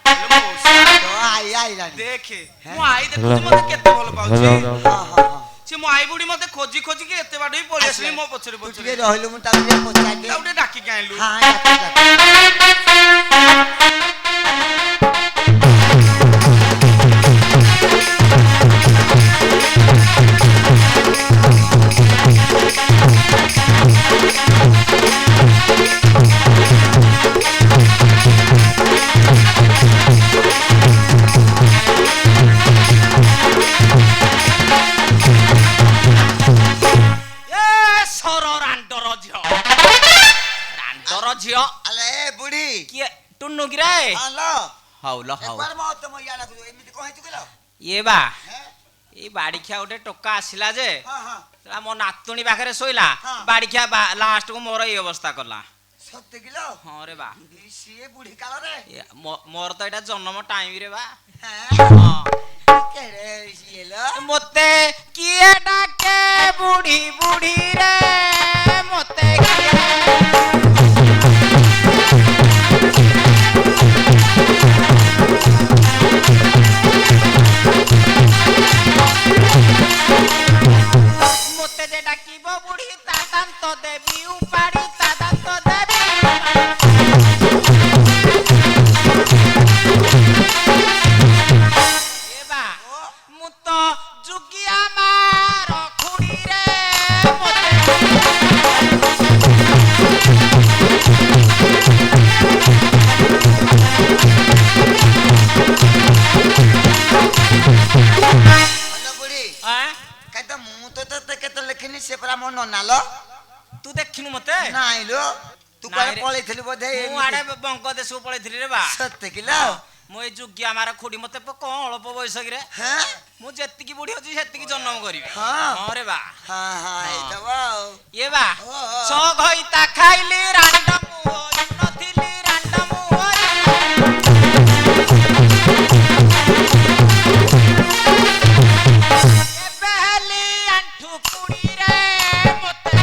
ହଲ ମଉସା ତୋ ଆଇ ଆଇଲାଣି ଦେଖେ ହେଁ? ମୋ ଆଇ ଦେଖୁଛି ମତେ କେତେ ଭଲ ପାଉଛି ହଁ ହଁ ହଁ ସେ ମୋ ଆଇ ବୁଢ଼ୀ ମତେ ଖୋଜି ଖୋଜିକି ଏତେ ବାଟ ବି ପଳେଇ ଆସିଲି ମୋ ପଛରେ ତୁ ଟିକେ ପଛରେ ରହିଲୁ ମୁଁ ତାକୁ ଟିକେ ପଚାରିଦିଏ ତାକୁ ଟିକେ ଡାକିକି ଆଣିଲୁ ହଁ ଡାକ, ଡାକ। କିଏ ଟୁନୁ କିରେ ହଁ ଲୋ ହଉ ଲ ହଉ ଏକବାର ମତ ମୋ ଇଆଡେ ଏମିତି କଣ ହେଇଛୁ କିଲୋ ଇଏ ବା ହେଁ? ଏଇ ବାଡ଼ିଖିଆ ଗୋଟେ ଟୋକା ଆସିଲା ଯେ ହଁ ହଁ ସେଟା ମୋ ନାତୁଣୀ ପାଖରେ ଶୋଇଲା ହଁ। ବାଡ଼ିଖିଆ ଲାଷ୍ଟକୁ ମୋର ଏଇ ଅବସ୍ଥା କଲା ସତେ କିଲୋ ହଁ ରେ ବା ସିଏ ବୁଢୀ କାଳରେ ମୋର ତ ଏଇଟା ଜନ୍ମ ଟାଇମ ରେ ବା ହେଁ? ହଁ କେଡେ ସିଏ ଲୋ ମତେ କିଏ ଡାକେ ବୁଢୀ ବୁଢୀ ରେ ମତେ ମତେ ଯେ ଡାକିବ ବୁଢୀ ତା ଦାନ୍ତ ଦେବି ଉପାଡି ତା ଦାନ୍ତ ଦେବି ଏ ବା ମୁଁ ତ ଯୁଗିଆ ମାର ଖୁଡିରେ ହଲୋ ବୁଢୀ ଆଁ? କାଇଁ ତ ମୁଁ ତ ତତେ କେତେ ଲେଖିନି ସେ ପରା ମୋ ନନା ଲୋ ତୁ ଦେଖିନୁ ମତେ ନାଇଁ ଲୋ ତୁ ନାଇଁ କୁଆଡେ ରେ। ପଳେଇଥିଲୁ ବୋଧେ ମୁଁ ଆଡେ ବଙ୍କ ଦେଶକୁ ପଳେଇଥିଲି ରେ ବା ସତେ କିଲୋ ମୁଁ ଏଇ ଯୁଗିଆ ମାର ଖୁଡି ମତେ କଣ ଅଳ୍ପ ବୟସ କିରେ ହେଁ? ମୁଁ ଯେତିକି ବୁଢୀ ଅଛି ସେତିକି ଜନ୍ମ କରିବି ହଁ। ହଁ ରେ ବା ହଁ ହଁ ହେଇଥିବ ଆଉ ଇଏ ବା ଓହୋ। ଛ ଘଇତା ଖାଇଲି ରାଣ୍ଡ ମୁହଁ ନଥିଲି ରାଣ୍ଡ ମୁହଁ ଏବେ ହେଲି ଆଣ୍ଠୁ କୁଡିରେ ମତେ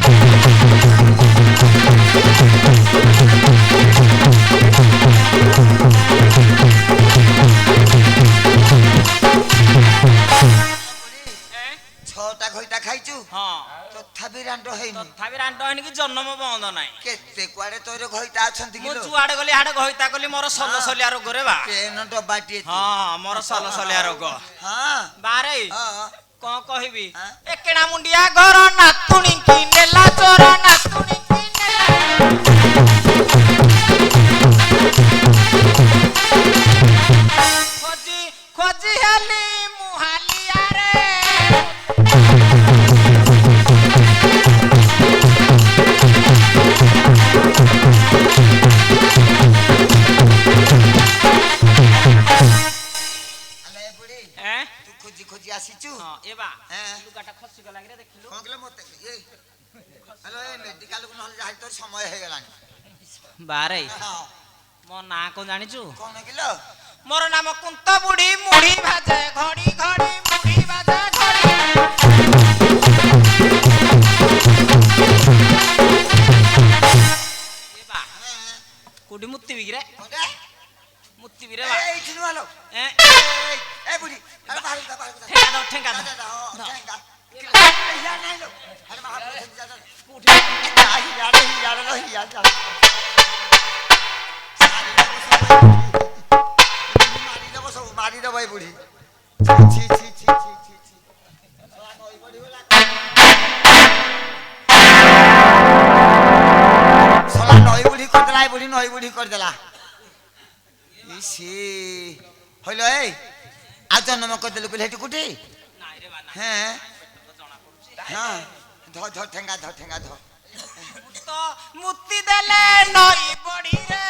ଏଁ? ଛଅଟା ଘଇତା ଖାଇଛୁ ହଁ ତଥାପି ରାଣ୍ଡ ହେଇନି ତଥାପି ରାଣ୍ଡ ହେଇନି କି ଜନ୍ମ ବନ୍ଦ ନାହିଁ କେତେ କୁଆଡେ ତୋର ଘଇତା ଅଛନ୍ତି ମୁଁ କିଲୋ ଯୁଆଡେ ଗଲି ହାଡେ ଘଇତା କଲି ମୋର ସଲସଲିଆ ରୋଗରେ ବା ଟ୍ରେନ ଡବାଟିଏ ତୁ। ହଁ ମୋର ସଲସଲିଆ ରୋଗ ହଁ ବାରେ ହଁ କଣ କହିବି ଆଁ? ଏକେଣା ମୁଣ୍ଡିଆ ଘର ନାତୁଣୀ କି ନେଲା ଚୋର ନାତୁଣୀ କି ନେଲା ଖୋଜି ଖୋଜି ହେଲି ମୁହାଲିଆରେ ଆଲେ ବୁଢୀ ଏଁ? ତୁ ଖୋଜି ଖୋଜି ଆସିଛୁ ହଁ ଏ ବା ଏଁ? ଲୁଗାଟା ଖସିଗଲା କିରେ ଦେଖିଲୁ କଣ କିଲୋ ମତେ ହ୍ୟାଲୋ ଏ ମେଡିକାଲକୁ ନହେଲେ ଯାହା ତୋର ସମୟ ହେଇଗଲାଣି ବାରେ ହଁ ମୋ ନାଁ କଣ ଜାଣିଛୁ କଣ କିଲୋ ମୋର ନାମ କୁନ୍ତ ବୁଢୀ ମୁଢି ଭାଜେ ଘଡି ଘଡି ମୁଢି ଭାଜେ ଘଡି ଏ ବା କୋଉଠି ମୁତିବି କିରେ କଣଟା ମୁତିବି ରେ ବା ଏଇଠି ନୁହଁ ଲୋ ଏଁ? ଏ ବୁଢୀ ଆରେ ବାହାରକୁ ଯା ବାହାରକୁ ଯା ଠେଙ୍ଗା ଧର ଠେଙ୍ଗା ଯା, ଧର ଯା, ହଁ, ଠେଙ୍ଗା। ଇୟା ନାଇଁ ଲୋ ଆରେ ବାହାରକୁ ଯା, ଯା, ଯା। ଇୟାଡେ, ଇୟାଡେ ଲୋ, ଇୟାଡେ ଯା। ମାରିଦବ ସବୁ, ମାରିଦବ ଏଇ ବୁଢୀ ଛି ଛି ଛି ଛି ଛି ଛି ଶଳା ନଈ ବଢିଗଲା। ଶଳା ନଈ ବୁଢୀ କରିଦେଲା ଏ ବୁଢୀ ନଈ ବୁଢୀ କରିଦେଲା ଇସି ହଇଲ ଏଇ ଆଉ ଜନ୍ମ କରିଦେଲୁ କହିଲେ ହେଠି କୋଉଠି ନାଇଁ ରେ ବା ନାଇଁ ହେଁ ତ ଜଣା ପଡୁଛି ହଁ ଧ ଧ ଠେଙ୍ଗା ଧ ଠେଙ୍ଗା ଧ ତ ମୁତି ଦେଲେ ନଈ ବଢିରେ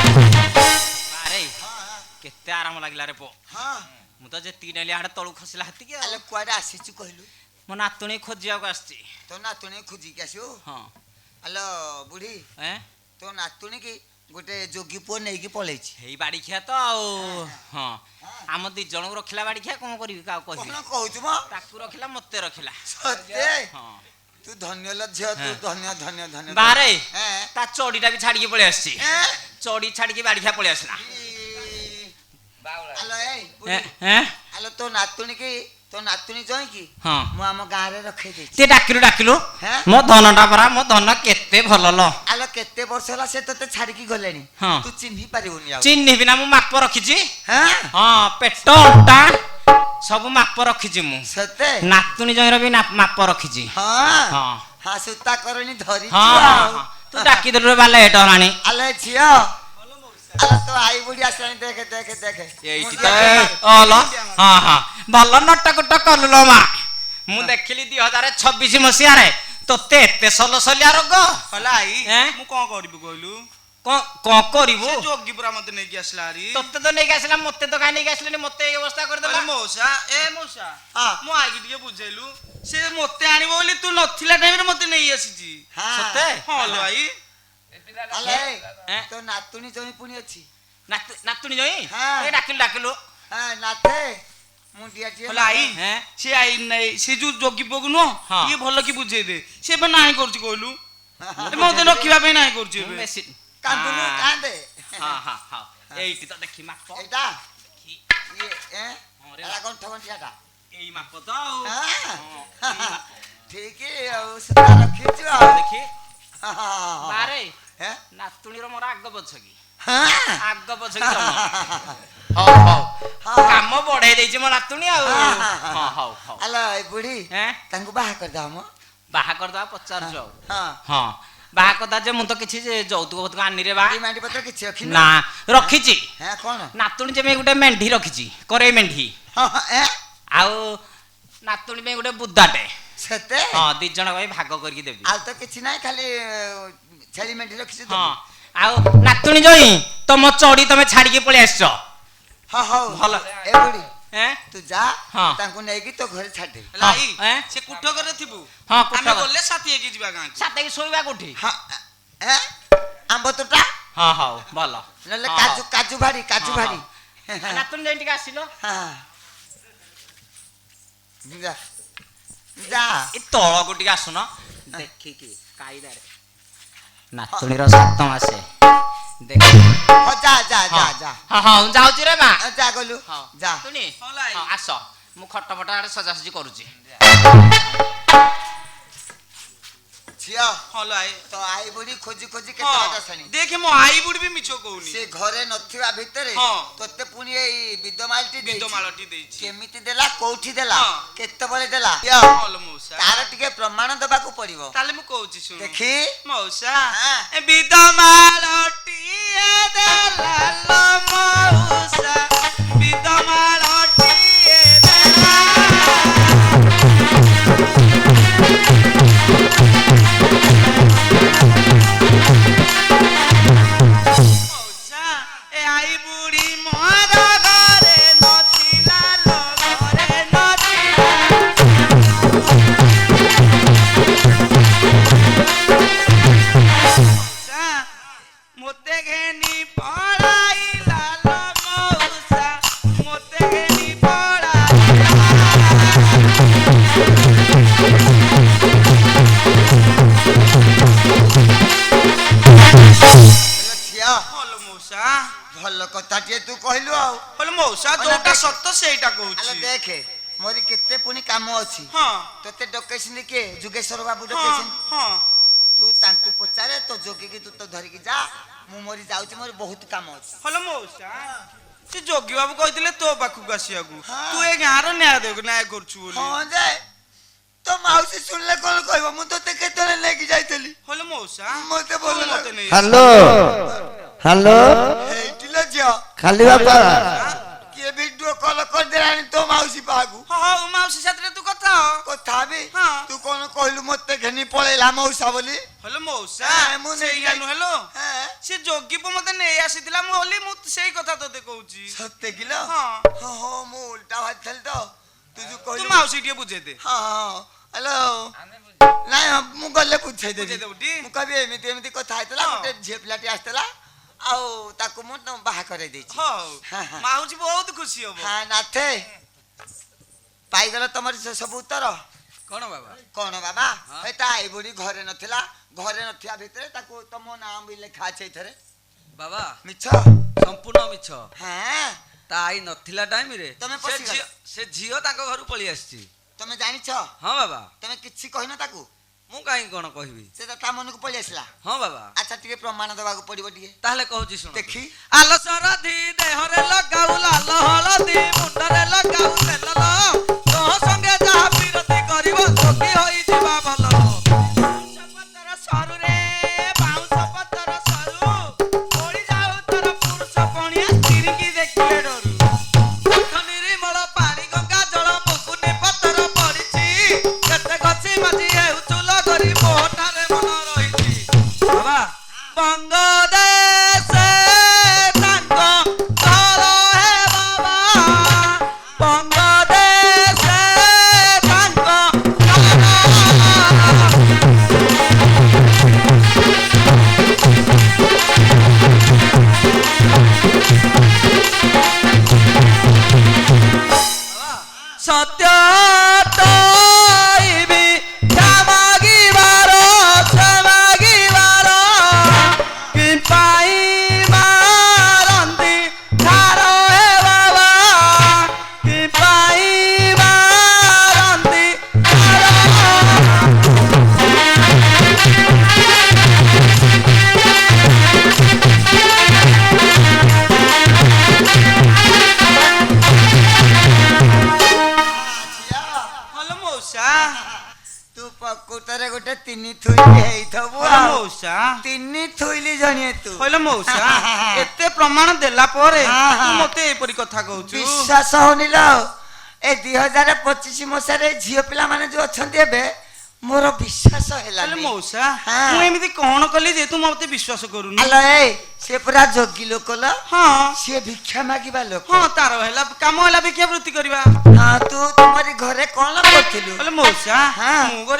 ବାରେ କେତେ ଆରାମ ଲାଗିଲା ରେ ପୋ ହଁ ମୁଁ ତ ଯେତିକି ନେଲି ହାଡେ ତଳୁ ଖସିଲା ହେତିକି ଆଉ ଆଲେ କୁଆଡେ ଆସିଛୁ କହିଲୁ ମୋ ନାତୁଣୀ ଖୋଜିବାକୁ ଆସିଛି ତୋ ନାତୁଣୀ ଖୋଜିକି ଆସିବୁ ହଁ ଆଲୋ ବୁଢୀ ଏଁ ତୋ ନାତୁଣୀ କି ଗୋଟେ ଯୋଗୀ ପୁଅ ନେଇକି ପଳେଇଛି ହେଇ ବାଡ଼ିଖିଆ ତ ଆଉ ହଁ ଆମ ଦି ଜଣଙ୍କୁ ରଖିଲା ବାଡ଼ିଖିଆ କଣ କରିବି କାହାକୁ କହିବି କଣ କହୁଛୁ ମ ତାକୁ ରଖିଲା ମତେ ରଖିଲା ସତେ ହଁ ତୁ ଧନ୍ୟ ଲୋ ଝିଅ ତୁ ହଁ। ଧନ୍ୟ ଧନ୍ୟ ଧନ୍ୟ ବାରେ ହେଁ ତା ଚଡିଟା ବି ଛାଡିକି ପଳେଇ ଆସିଛି ଏଁ? ଚଡି ଛାଡିକି ବାଡ଼ିଖିଆ ପଳେଇ ଆସିଲା ଆଲୋ ଏଇ ବୁଢୀ ଏଁ? ଆଲୋ ତୋ ନାତୁଣୀ କି ତୋ ନାତୁଣୀ ଜଇଁକି ହଁ ମୁଁ ଆମ ଗାଁରେ ରଖେଇ ଦେଇଛି ଟିକେ ଡାକିଲୁ ଡାକିଲୁ ହେଁ? ମୋ ଧନଟା ପରା ମୋ ଧନ କେତେ ଭଲ ଲ ଆଲୋ କେତେ ବର୍ଷ ହେଲା ସେ ତତେ ଛାଡିକି ଗଲେଣି ହଁ। ତୁ ଚିହ୍ନି ପାରିବୁନି ଆଉ ଚିହ୍ନିବି ନା ମୁଁ ମାପ ରଖିଛି ହେଁ ହଁ ପେଟ ଅଣ୍ଟା ସବୁ ମାପ ରଖିଛି ମୁଁ ସତେ ନାତୁଣୀ ଜଇଁର ବି ମାପ ରଖିଛି ହଁ ହଁ ହଁ ସୂତା କରଣି ଧରିଛୁ ହଁ ଆଉ ହଁ ତୁ ଡାକିଦେଲୁ ରେ ବାଲେ ଏଟ ହେଲାଣି ଆଲୋ ଝିଅ ଆଲୋ ତୋ ଆଈ ବୁଢୀ ଆସିଲାଣି ଦେଖେ ଦେଖେ ଦେଖେ ଏଇଠି ମୁଣ୍ଡିଆ ତ ଟିକେ ଅଲ ହଁ ହଁ ଭଲ ନଟକୁଟ କଲୁ ଲୋ ମା ମୁଁ ଦେଖିଲି 2026 ମସିହାରେ ତୋତେ ଏତେ ସଲସଲିଆ ରୋଗ କହିଲା ଆଇ ଏଁ? ମୁଁ କଣ କରିବି କହିଲୁ କଣ କରିବୁ ସେ ଯୋଗୀ ପୁରା ମତେ ନେଇକି ଆସିଲା ଆରି ତୋତେ ତ ନେଇକି ଆସିଲା ମତେ ତ କାଇଁ ନେଇକି ଆସିଲେନି ମତେ ଏଇ ଅବସ୍ଥା କରିଦେଲା ମଉସା ଏ ମଉସା ହଁ। ମୁଁ ଆଇକି ଟିକେ ବୁଝେଇଲୁ ସେ ମତେ ଆଣିବ ବୋଲି ତୁ ନଥିଲା ଟାଇମରେ ମତେ ନେଇ ଆସିଛି ହଁ। ସତେ ହଁ ଲୋ ଆଇ ଆଲୋ ଏଁ? ତୋ ନାତୁଣୀ ଜଣେ ପୁଣି ଅଛି ନାତୁଣୀ ଜଇଁ ହଁ। ଏ ଡାକିଲୁ ହଁ ନାଥେ ମୁଣ୍ଡିଆ ଟିକେ କହିଲା ଆଇ ହେଁ? ସେ ଆଇ ନାଇଁ ସେ ଯୋଉ ଯୋଗୀ ପୁଅକୁ ନୁହଁ ହଁ। ଟିକେ ଭଲ କି ବୁଝେଇ ଦେ ସେ ଏବେ ନାହିଁ କରୁଛି କହିଲୁ ହଁ। ଏ ମତେ ରଖିବା ପାଇଁ ନାହିଁ କରୁଛି ମୁଁ ଏବେ ବେଶୀ କାନ୍ଦୁନୁ ହଁ। କାନ୍ଦେ ହଁ ହଁ ହଁ ଏଇଠି ତ ଦେଖି ମାପ ଏଇଟା ଇଏ ହଁ ରେ। ଏଟା କଣ୍ଠ ଘଣ୍ଟିଆଟା ଏଇ ମାପ ତ ଆଉ ହଁ। ଠିକ ଆଉ ସୁତା ରଖିଛୁ ଆଉ ଦେଖି ହଁ। ବାରେ ହେଁ? ନାତୁଣୀର ମୋର ଆଗ ପଛ କି ହଁ। ଆଗ ପଛ କି ଜମା ହଉ ହଉ ହଁ। କାମ ବଢେଇ ଦେଇଛି ମୋ ନାତୁଣୀ ଆଉ ହଁ, ହଁ ହଉ ହଉ ଆଲୋ ଏ ବୁଢୀ ହେଁ ତାଙ୍କୁ ବାହା କରିଦବ ମ ବାହା କରିଦବା ପଚାରୁଛୁ ଆଉ ହଁ ହଁ ବାହା କରିଦବା ଯେ ମୁଁ ତ କିଛି ଯେ ଯୌତୁକ ଫୌତୁକ ଆଣିରେ ବା ଡିମାଣ୍ଡ ପତ୍ର କିଛି ରଖିନ ନା ରଖିଛି ହଁ କଣ ନାତୁଣୀ ଯେମିତି ଗୋଟେ ମେଣ୍ଢି ରଖିଛି କରେଇ ମେଣ୍ଢି ହଁ ଆଉ ନାତୁଣୀ ପାଇଁ ଗୋଟେ ବୁଦାଟେ ସେତେ ହଁ ଦି ଜଣ ପାଇଁ ଭାଗ କରିକି ଦେବି ଆଉ ତ କିଛି ନାହିଁ ଖାଲି ଛେଳି ମେଣ୍ଢି ରଖିଛୁ ତ ହଁ ଆଉ ନାତୁଣୀ ଜଇଁ ତମ ଚଡି ତମେ ଛାଡିକି ପଳେଇ ଆସିଛ ହଁ ହଉ ଭଲ। ଏ ବୁଢୀ ଏଁ ତୁ ଯା ହଁ। ତାଙ୍କୁ ନେଇକି ତୋ ଘରେ ଛାଡିଦେବି ହେଲା ଆଇ ଏଁ? ସେ କୁଠ ଘରେ ଥିବୁ ହଁ ଆମେ କୁଠ ଗଲେ ସାଥି ହେଇକି ଯିବା ଗାଁକୁ ସାତେକି ଶୋଇବା କୋଉଠି ହଁ ଆମ୍ବ ତୋଟା ହଁ ହଉ ଭଲ ନହେଲେ ହଁ, କାଜୁ କାଜୁ ଭାଡ଼ି କାଜୁ ହଁ, ଭାଡ଼ି ଆଉ ନାତୁଣୀ ଯାଇ ଟିକେ ଆସିଲ ହଁ। ଯା ଯା ଏ ତଳକୁ ଟିକେ ଆସୁନ ଦେଖିକି କାଇଦାରେ ନାତୁଣୀର 7 ମାସେ ଦେଖ ହଁ ଯା ଯା ଯା ଯା ହଁ ହଁ ମୁଁ ଯାଉଛି ରେ ମା ଯା ଗଲୁ ହଁ ଯା ନାତୁଣୀ ହଲା ଆଇ। ହଁ ଆସ ମୁଁ ଖଟ ଫଟ ଆଡେ ସଜାସଜି କରୁଛି ଝିଅ ହଲା ଆଇ ତ ଆଇ ବୁଢୀ ଖୋଜି ଖୋଜି କେତେ ହଁ ବାଟ ଶୁଣି ଦେଖେ ମୋ ଆଇ ବୁଢୀ ବି ମିଛ କହୁନି ସେ ଘରେ ନଥିବା ଭିତରେ ହଁ। ତୋତେ ପୁଣି ଏଇ ବିଦମାଲଟି ଦେଇଛି ବିଦମାଳଟି ଦେଇଛି କେମିତି ଦେଲା କୋଉଠି ଦେଲା ହଁ। କେତେବେଳେ ଦେଲା ହଲ ମଉସା ତାର ଟିକେ ପ୍ରମାଣ ଦେବାକୁ ପଡିବ ତାହେଲେ ମୁଁ କହୁଛି ଶୁଣ ଦେଖି ମଉସା ହଁ। ଏ ବିଦମାଳଟିଏ ଦେଲା ଲୋ ମଉସା ବିଦମାଳଟିଏ ଦେଲା ମଉସା ଏ ଆଇ ବୁଢୀ ମୋର ଘରେ ନଥିଲା ଲୋ ଘରେ ନଥିଲା ମଉସା ମୋତେ ଘେନି ପଳାଇଲା ଲୋ ମଉସା ମୋତେ ଘେନି ଝିଅ ଭଲ ମଉସା ଭଲ କଥାଟିଏ ତୁ କହିଲୁ ଆଉ ଭଲ ମଉସା ଭଲ ଯୋଉଟା ଦେଖ। ସତ ସେଇଟା ଆଲୋ କହୁଛି ଦେଖେ ମୋର କେତେ ପୁଣି କାମ ଅଛି ହଁ ତୋତେ ଡକେଇଛନ୍ତି କିଏ ଯୁଗେଶ୍ୱର ବାବୁ ହଁ ଡକେଇଛନ୍ତି ହଁ ତୁ ତାଙ୍କୁ ପଚାରେ ତୋ ଯୋଗୀକି ତୁ ତ ଧରିକି ଯା ମୁଁ ମୋରି ଯାଉଛି ମୋର ବହୁତ କାମ ଅଛି ଭଲ ମଉସା ସେ ଯୋଗୀ ବାବୁ କହିଥିଲେ ତୋ ପାଖକୁ ଆସିବାକୁ ହଁ। ତୁ ଏ ଗାଁର ନ୍ୟାୟ କରୁଛୁ ବୋଲି ହଁ ଯେ ତୋ ମାଉସୀ ଶୁଣିଲେ କଣ କହିବ ମୁଁ ତୋତେ କେତେବେଳେ ନେଇକି ଯାଇଥିଲି ଭଲ ମଉସା ମତେ ଭଲ ତୁ ମତେ ନେଇ ହ୍ୟାଲୋ ହ୍ୟାଲୋ ହେଇଟି ଲୋ ଝିଅ ଖାଲି ବାପା କିଏ ଭିଡିଓ କଲ କରିଦେଲାଣି ତୋ ମାଉସୀ ପାହାକୁ ହଁ ହଉ ମାଉସୀ ସାଥିରେ ତୁ କଥା ହ କଥା ହେବି ହଁ। ତୁ କଣ କହିଲୁ ମତେ ଘେନି ପଳେଇଲା ମଉସା ବୋଲି ଭଲ ମଉସା ମୁଁ ନେଇକି ସେଇଆ ଯାଇ- ନୁହେଲୋ ହେଁ? ସେ ଯୋଗୀ ପୁଅ ମତେ ନେଇ ଆସିଥିଲା ମୁଁ ବୋଲି ମୁଁ ସେଇ କଥା ତତେ କହୁଛି ସତେ କିଲୋ ହଁ। ହଁ ହଁ ମୁଁ ଉଲ୍ଟା ଭାବିଥିଲି ତ ତୁ ଯୋଉ ତୁ କହିଲୁ ମାଉସୀ ଟିକେ ବୁଝେଇ ଦେ ହଁ ହଁ ହ୍ୟାଲୋ ନାଇଁ ମୁଁ ଗଲେ ବୁଝେଇଦେବି ବୁଝେଇଦେବୁ ଟି? ମୁଁ କହିବି ଏମିତି ଏମିତି କଥା ହେଇଥିଲା ହଁ। ଗୋଟେ ଝିଅ ପିଲାଟି ଆସିଥିଲା ଆଉ ତାକୁ ମୁଁ ବାହା କରେଇ ଦେଇଛି ହଉ ହଁ, ହଁ। ମାଉସୀ ବହୁତ ଖୁସି ହବ ହଁ ନାଥେ ପାଇଗଲ ତମର ସେ ସବୁ ଉତ୍ତର କଣ ବାବା କଣ ବାବା ଏଟା ଏଇ ବୁଢୀ ଘରେ ନଥିଲା ଘରେ ନଥିବା ଭିତରେ ତାକୁ ତମ ନାଁ ବି ଲେଖା ଅଛି ଏଇଥିରେ ବାବା ମିଛ ସମ୍ପୂର୍ଣ୍ଣ ମିଛ ହଁ ତା ଆଇ ନଥିଲା ଟାଇମରେ ତମେ ସେ ପଶିଗଲ। ଝିଅ ସେ ଝିଅ ତାଙ୍କ ଘରୁ ପଳେଇ ଆସିଛି ତମେ ଜାଣିଛ ହଁ ବାବା ତମେ କିଛି କହିନ ତାକୁ ମୁଁ କାହିଁକି କଣ କହିବି ସେ ତ ତା ମନକୁ ପଳେଇ ଆସିଲା ହଁ ବାବା ଆଚ୍ଛା ଟିକେ ପ୍ରମାଣ ଦେବାକୁ ପଡିବ ଟିକେ ତାହେଲେ କହୁଛି ଶୁଣ ଦେଖି ଆଲ ସରଧି ଦେହରେ ଲଗାଉ ଲାଲ ହଳଦୀ ମୁଣ୍ଡରେ ଲଗାଉ ତେଲ ଲ ତୋ ସଙ୍ଗେ ଯାହା ବିରତି କରିବ ଯୋଗୀ ହୋଇଯିବା ଭଲ ଲ ବାଉଁଶ ପତର ସରୁରେ ବାଉଁଶ ପତର ସରୁ ପୋଡ଼ି ଯାଉ ତୋର ପୁରୁଷ ବଙ୍ଗଦେଶେ ତାଙ୍କ ଘର ହେ ବାବା ବଙ୍ଗଦେଶେ ତାଙ୍କ ଘର ସତ୍ୟ ତଇବି ମାଗିବାର କି ପାଇ ମାରନ୍ତି ଧାର ହେ ବାବା କି ପାଇ ମାରନ୍ତି ହଲୋ ମଉସା ତୁ ପ୍ରକୃତରେ ଗୋଟେ ତିନି ଥୁଇଲି ହେଇଥବୁ ହଲୋ ଆଉ ମଉସା ତିନି ଥୁଇଲି ଜଣିଏ ତୁ ହଲୋ ମଉସା ଏତେ ପ୍ରମାଣ ଦେଲା ପରେ ହଁ, ତୁ ହଁ। ମତେ ଏପରି କଥା କହୁଛୁ ବିଶ୍ୱାସ ହଉନି ଲୋ ଏ 2025 ମସିହାରେ ଝିଅ ପିଲାମାନେ ଯୋଉ ଅଛନ୍ତି ଏବେ ମୋର ବିଶ୍ୱାସ ହେଲେ ହେଲାନି ମଉସା ହଁ। ମୁଁ ଏମିତି କଣ କଲି ଯେ ତୁ ମତେ ବିଶ୍ୱାସ କରୁନି ଆଲୋ ଏ ସେ ପୁରା ଯୋଗୀ ଲୋକ ଲୋ ହଁ ସିଏ ଭିକ୍ଷା ମାଗିବା ଲୋକ ହଁ ତାର ହେଲା କାମ ହେଲା ଭିକ୍ଷା ବୃତ୍ତି କରିବା ହଁ ତୁ ତୁମରି ଘରେ କଣ କରୁଥିଲୁ ହେଲେ ମଉସା ହଁ।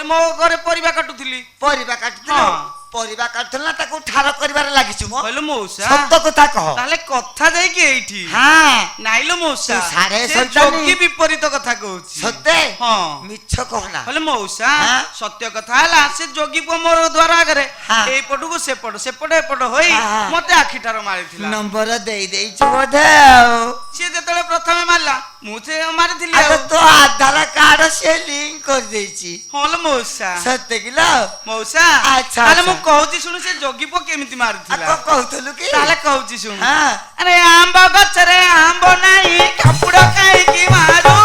ମୋ ଘରେ ପରିବା କାଟୁଥିଲି ପରିବା କାଟୁଥିଲୁ ହଁ। ପରିବା କାଟୁଥିଲୁ ନା ତାକୁ ଠାର କରିବାରେ ଲାଗିଛୁ ମୋ କହିଲ ମଉସା ସତ କଥା କହ ତାହେଲେ କଥା ଯାଇକି ଏଇଠି ହଁ ନାଇଲୋ ମଉସା ତୁ ସାଢେ ସେ ସନ୍ତାନୀ। ଯୋଗୀ ବିପରୀତ କଥା କହୁଛି ସତେ ହଁ ମିଛ କହନା ହେଲେ ମଉସା ହଁ। ସତ୍ୟ କଥା ହେଲା ସେ ଯୋଗୀ ପୁଅ ମୋର ଦ୍ୱାର ଆଗରେ ହଁ। ଏଇପଟକୁ ସେପଟ ଏପଟ ହୋଇ ହଁ। ମତେ ଆଖିଠାର ମାରିଥିଲା ନମ୍ବର ଦେଇ ଦେଇଛୁ ବୋଧେ ଆଉ ସିଏ ଯେତେବେଳେ ପ୍ରଥମେ ମାରିଲା ମୁଁ ସେ ମାରିଥିଲି ଆଉ ଆଉ ତୋ ଆଧାର କାର୍ଡ ସେ ଲିଙ୍କ କରିଦେଇଛି ହଲୋ ମଉସା ସତେ କିଲୋ ମଉସା ଆଚ୍ଛା, ତାହେଲେ ମୁଁ ଆଚ୍ଛା। କହୁଛି ଶୁଣୁ ସେ ଯୋଗୀ ପୁଅ କେମିତି ଆଉ ମାରିଥିଲା କଣ କହୁଥିଲୁ କି ତାହେଲେ କହୁଛି ଶୁଣୁ ହଁ ଆରେ ଆମ୍ବ ଗଛରେ ଆମ୍ବ ନାହିଁ କାପୁଡ କାହିଁକି ମାରୁ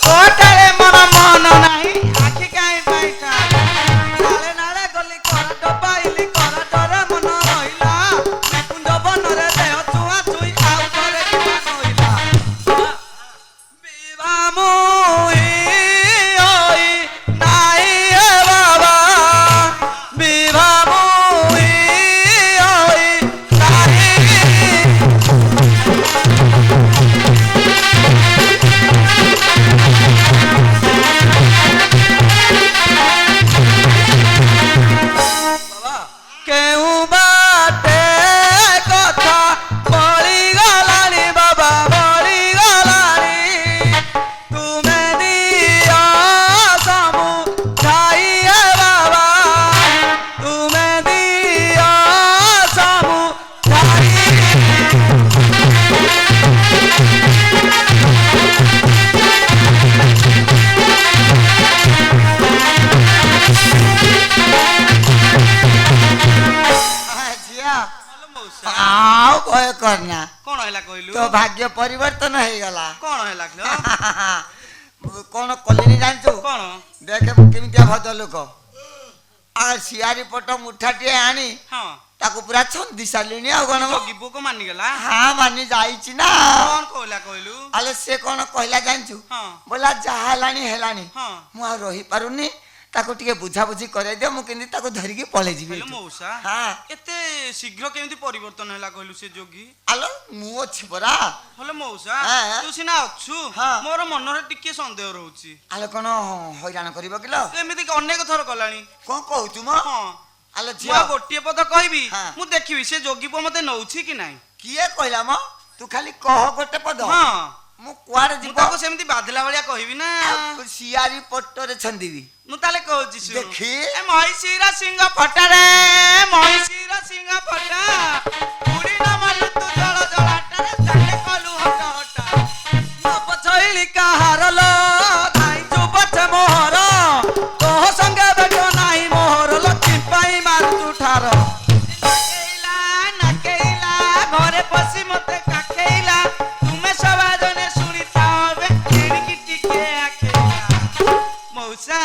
କୋଟାରେ ମୋର ମନ ନାହିଁ ଆଖି କାହିଁ ପାଇଠା ନାଳେ ନାଳେ ଗଲି କରାଟ ପାଇଲି କରାଟରେ ମନ ରହିଲା କୁଞ୍ଜ ବନରେ ଦେହ ଛୁଆଁ ଛୁଇଁ ଆଉ ଥରେ ଯିବା ନଇଲା ବିଭା ମୁହିଁ ହୋଇ ନାଇଁ ହେ ବାବା ବିଭା ମୁହିଁ ହୋଇ ନାଇଁ କେଉଁ ବାଟେ କଥା ବଳିଗଲାଣି ବାବା ବଳିଗଲାଣି ତୁମେ ଦିଅ ସମୁଝାଇ ହେ ବାବା ତୁମେ ଦିଅ ସମୁଝାଇ ହଁ, ଝିଅ ଆଉ ଭୟ କରନା କଣ ହେଲା କହିଲୁ ତୋ ଭାଗ୍ୟ ପରିବର୍ତ୍ତନ ହେଇଗଲା କଣ ହେଲା କିଲୋ? ମୁଁ କଣ କଲିନି ଜାଣିଛୁ କଣ ଦେଖେ ମୁଁ କେମିତିଆ ଭଦ୍ର ଲୋକ ଆଉ ସିଆରି ପଟ ମୁଠାଟିଏ ଆଣି ହଁ ତାକୁ ପୁରା ଛନ୍ଦି ସାରିଲିଣି ଆଉ କଣ ମ? ଯୋଗୀ ପୁଅକୁ ମାନିଗଲା ହଁ ମାନି ଯାଇଛି ନା କଣ କହିଲା କହିଲୁ ଆଲେ ସେ କଣ କହିଲା ଜାଣିଛୁ ହଁ ବୋଲା ଯାହା ହେଲାଣି ହେଲାଣି ହଁ ମୁଁ ଆଉ ରହିପାରୁନି ତାକୁ ଟିକେ ବୁଝାବୁଝି କରେଇ ଦିଅ ମୁଁ କେମିତି ତାକୁ ଧରିକି ପଳେଇ ଯିବି କହିଲୁ ଏଠୁ। ମଉସା ହଁ ଏତେ ଶୀଘ୍ର କେମିତି ପରିବର୍ତ୍ତନ ହେଲା କହିଲୁ ସେ ଯୋଗୀ ଆଲୋ ମୁଁ ଅଛି ପରା ହେଲେ ମଉସା ହଁ। ତୁ ସିନା ଅଛୁ ହଁ। ମୋର ମନରେ ଟିକେ ସନ୍ଦେହ ରହୁଛି ଆଲୋ କଣ ହଇରାଣ କରିବ କିଲୋ ଏମିତି କି ଅନେକ ଥର କଲାଣି କଣ କହୁଛୁ ମ ହଁ ଆଲୋ ମୁଁ ଝିଅ ଆଉ ଗୋଟିଏ ପଦ କହିବି ହଁ। ମୁଁ ଦେଖିବି ସେ ଯୋଗୀ ପୁଅ ମତେ ନଉଛି କି ନାହିଁ କିଏ କହିଲା ମ ତୁ ଖାଲି କହ ଗୋଟେ ପଦ ହଁ ମୁଁ କୁଆଡେ ମୁଁ ଯିବ ତାକୁ ସେମିତି ବାଧିଲା ଭଳିଆ କହିବି ନା ଆଉ ସିଆରି ପଟରେ ଛନ୍ଦିବି ମୁଁ ତାହେଲେ କହୁଛି ଶୁଣୁ ଦେଖି। ଏ ମହିଷୀର ସିଂହ ଫଟାରେ ମହିଷୀର ସିଂହ ଫଟା ବୁଢୀ ନ ମାଲୁ ତୁ ଜଳ ଜଳାଟାରେ ଚାଲେ କଲୁ ହଟ ହଟା ନ ପଛଇଲି କାହାର ଲ ଧାଇଛୁ ପଛେ ମୋହର ତୋ ସଙ୍ଗେ ବେଟ ନାହିଁ ମୋହର ଲକ୍ଷ୍ମୀ ପାଇଁ ମାରୁଛୁ ଠାର ନାକେଇଲା ନାକେଇଲା ଘରେ ପଶି ମତେ କାଖେଇଲା ତୁମେ ସବା ଜନେ ଶୁଣିଥାବେ ଏଣିକି ଟିକେ ଆଖେଇଲା ମଉସା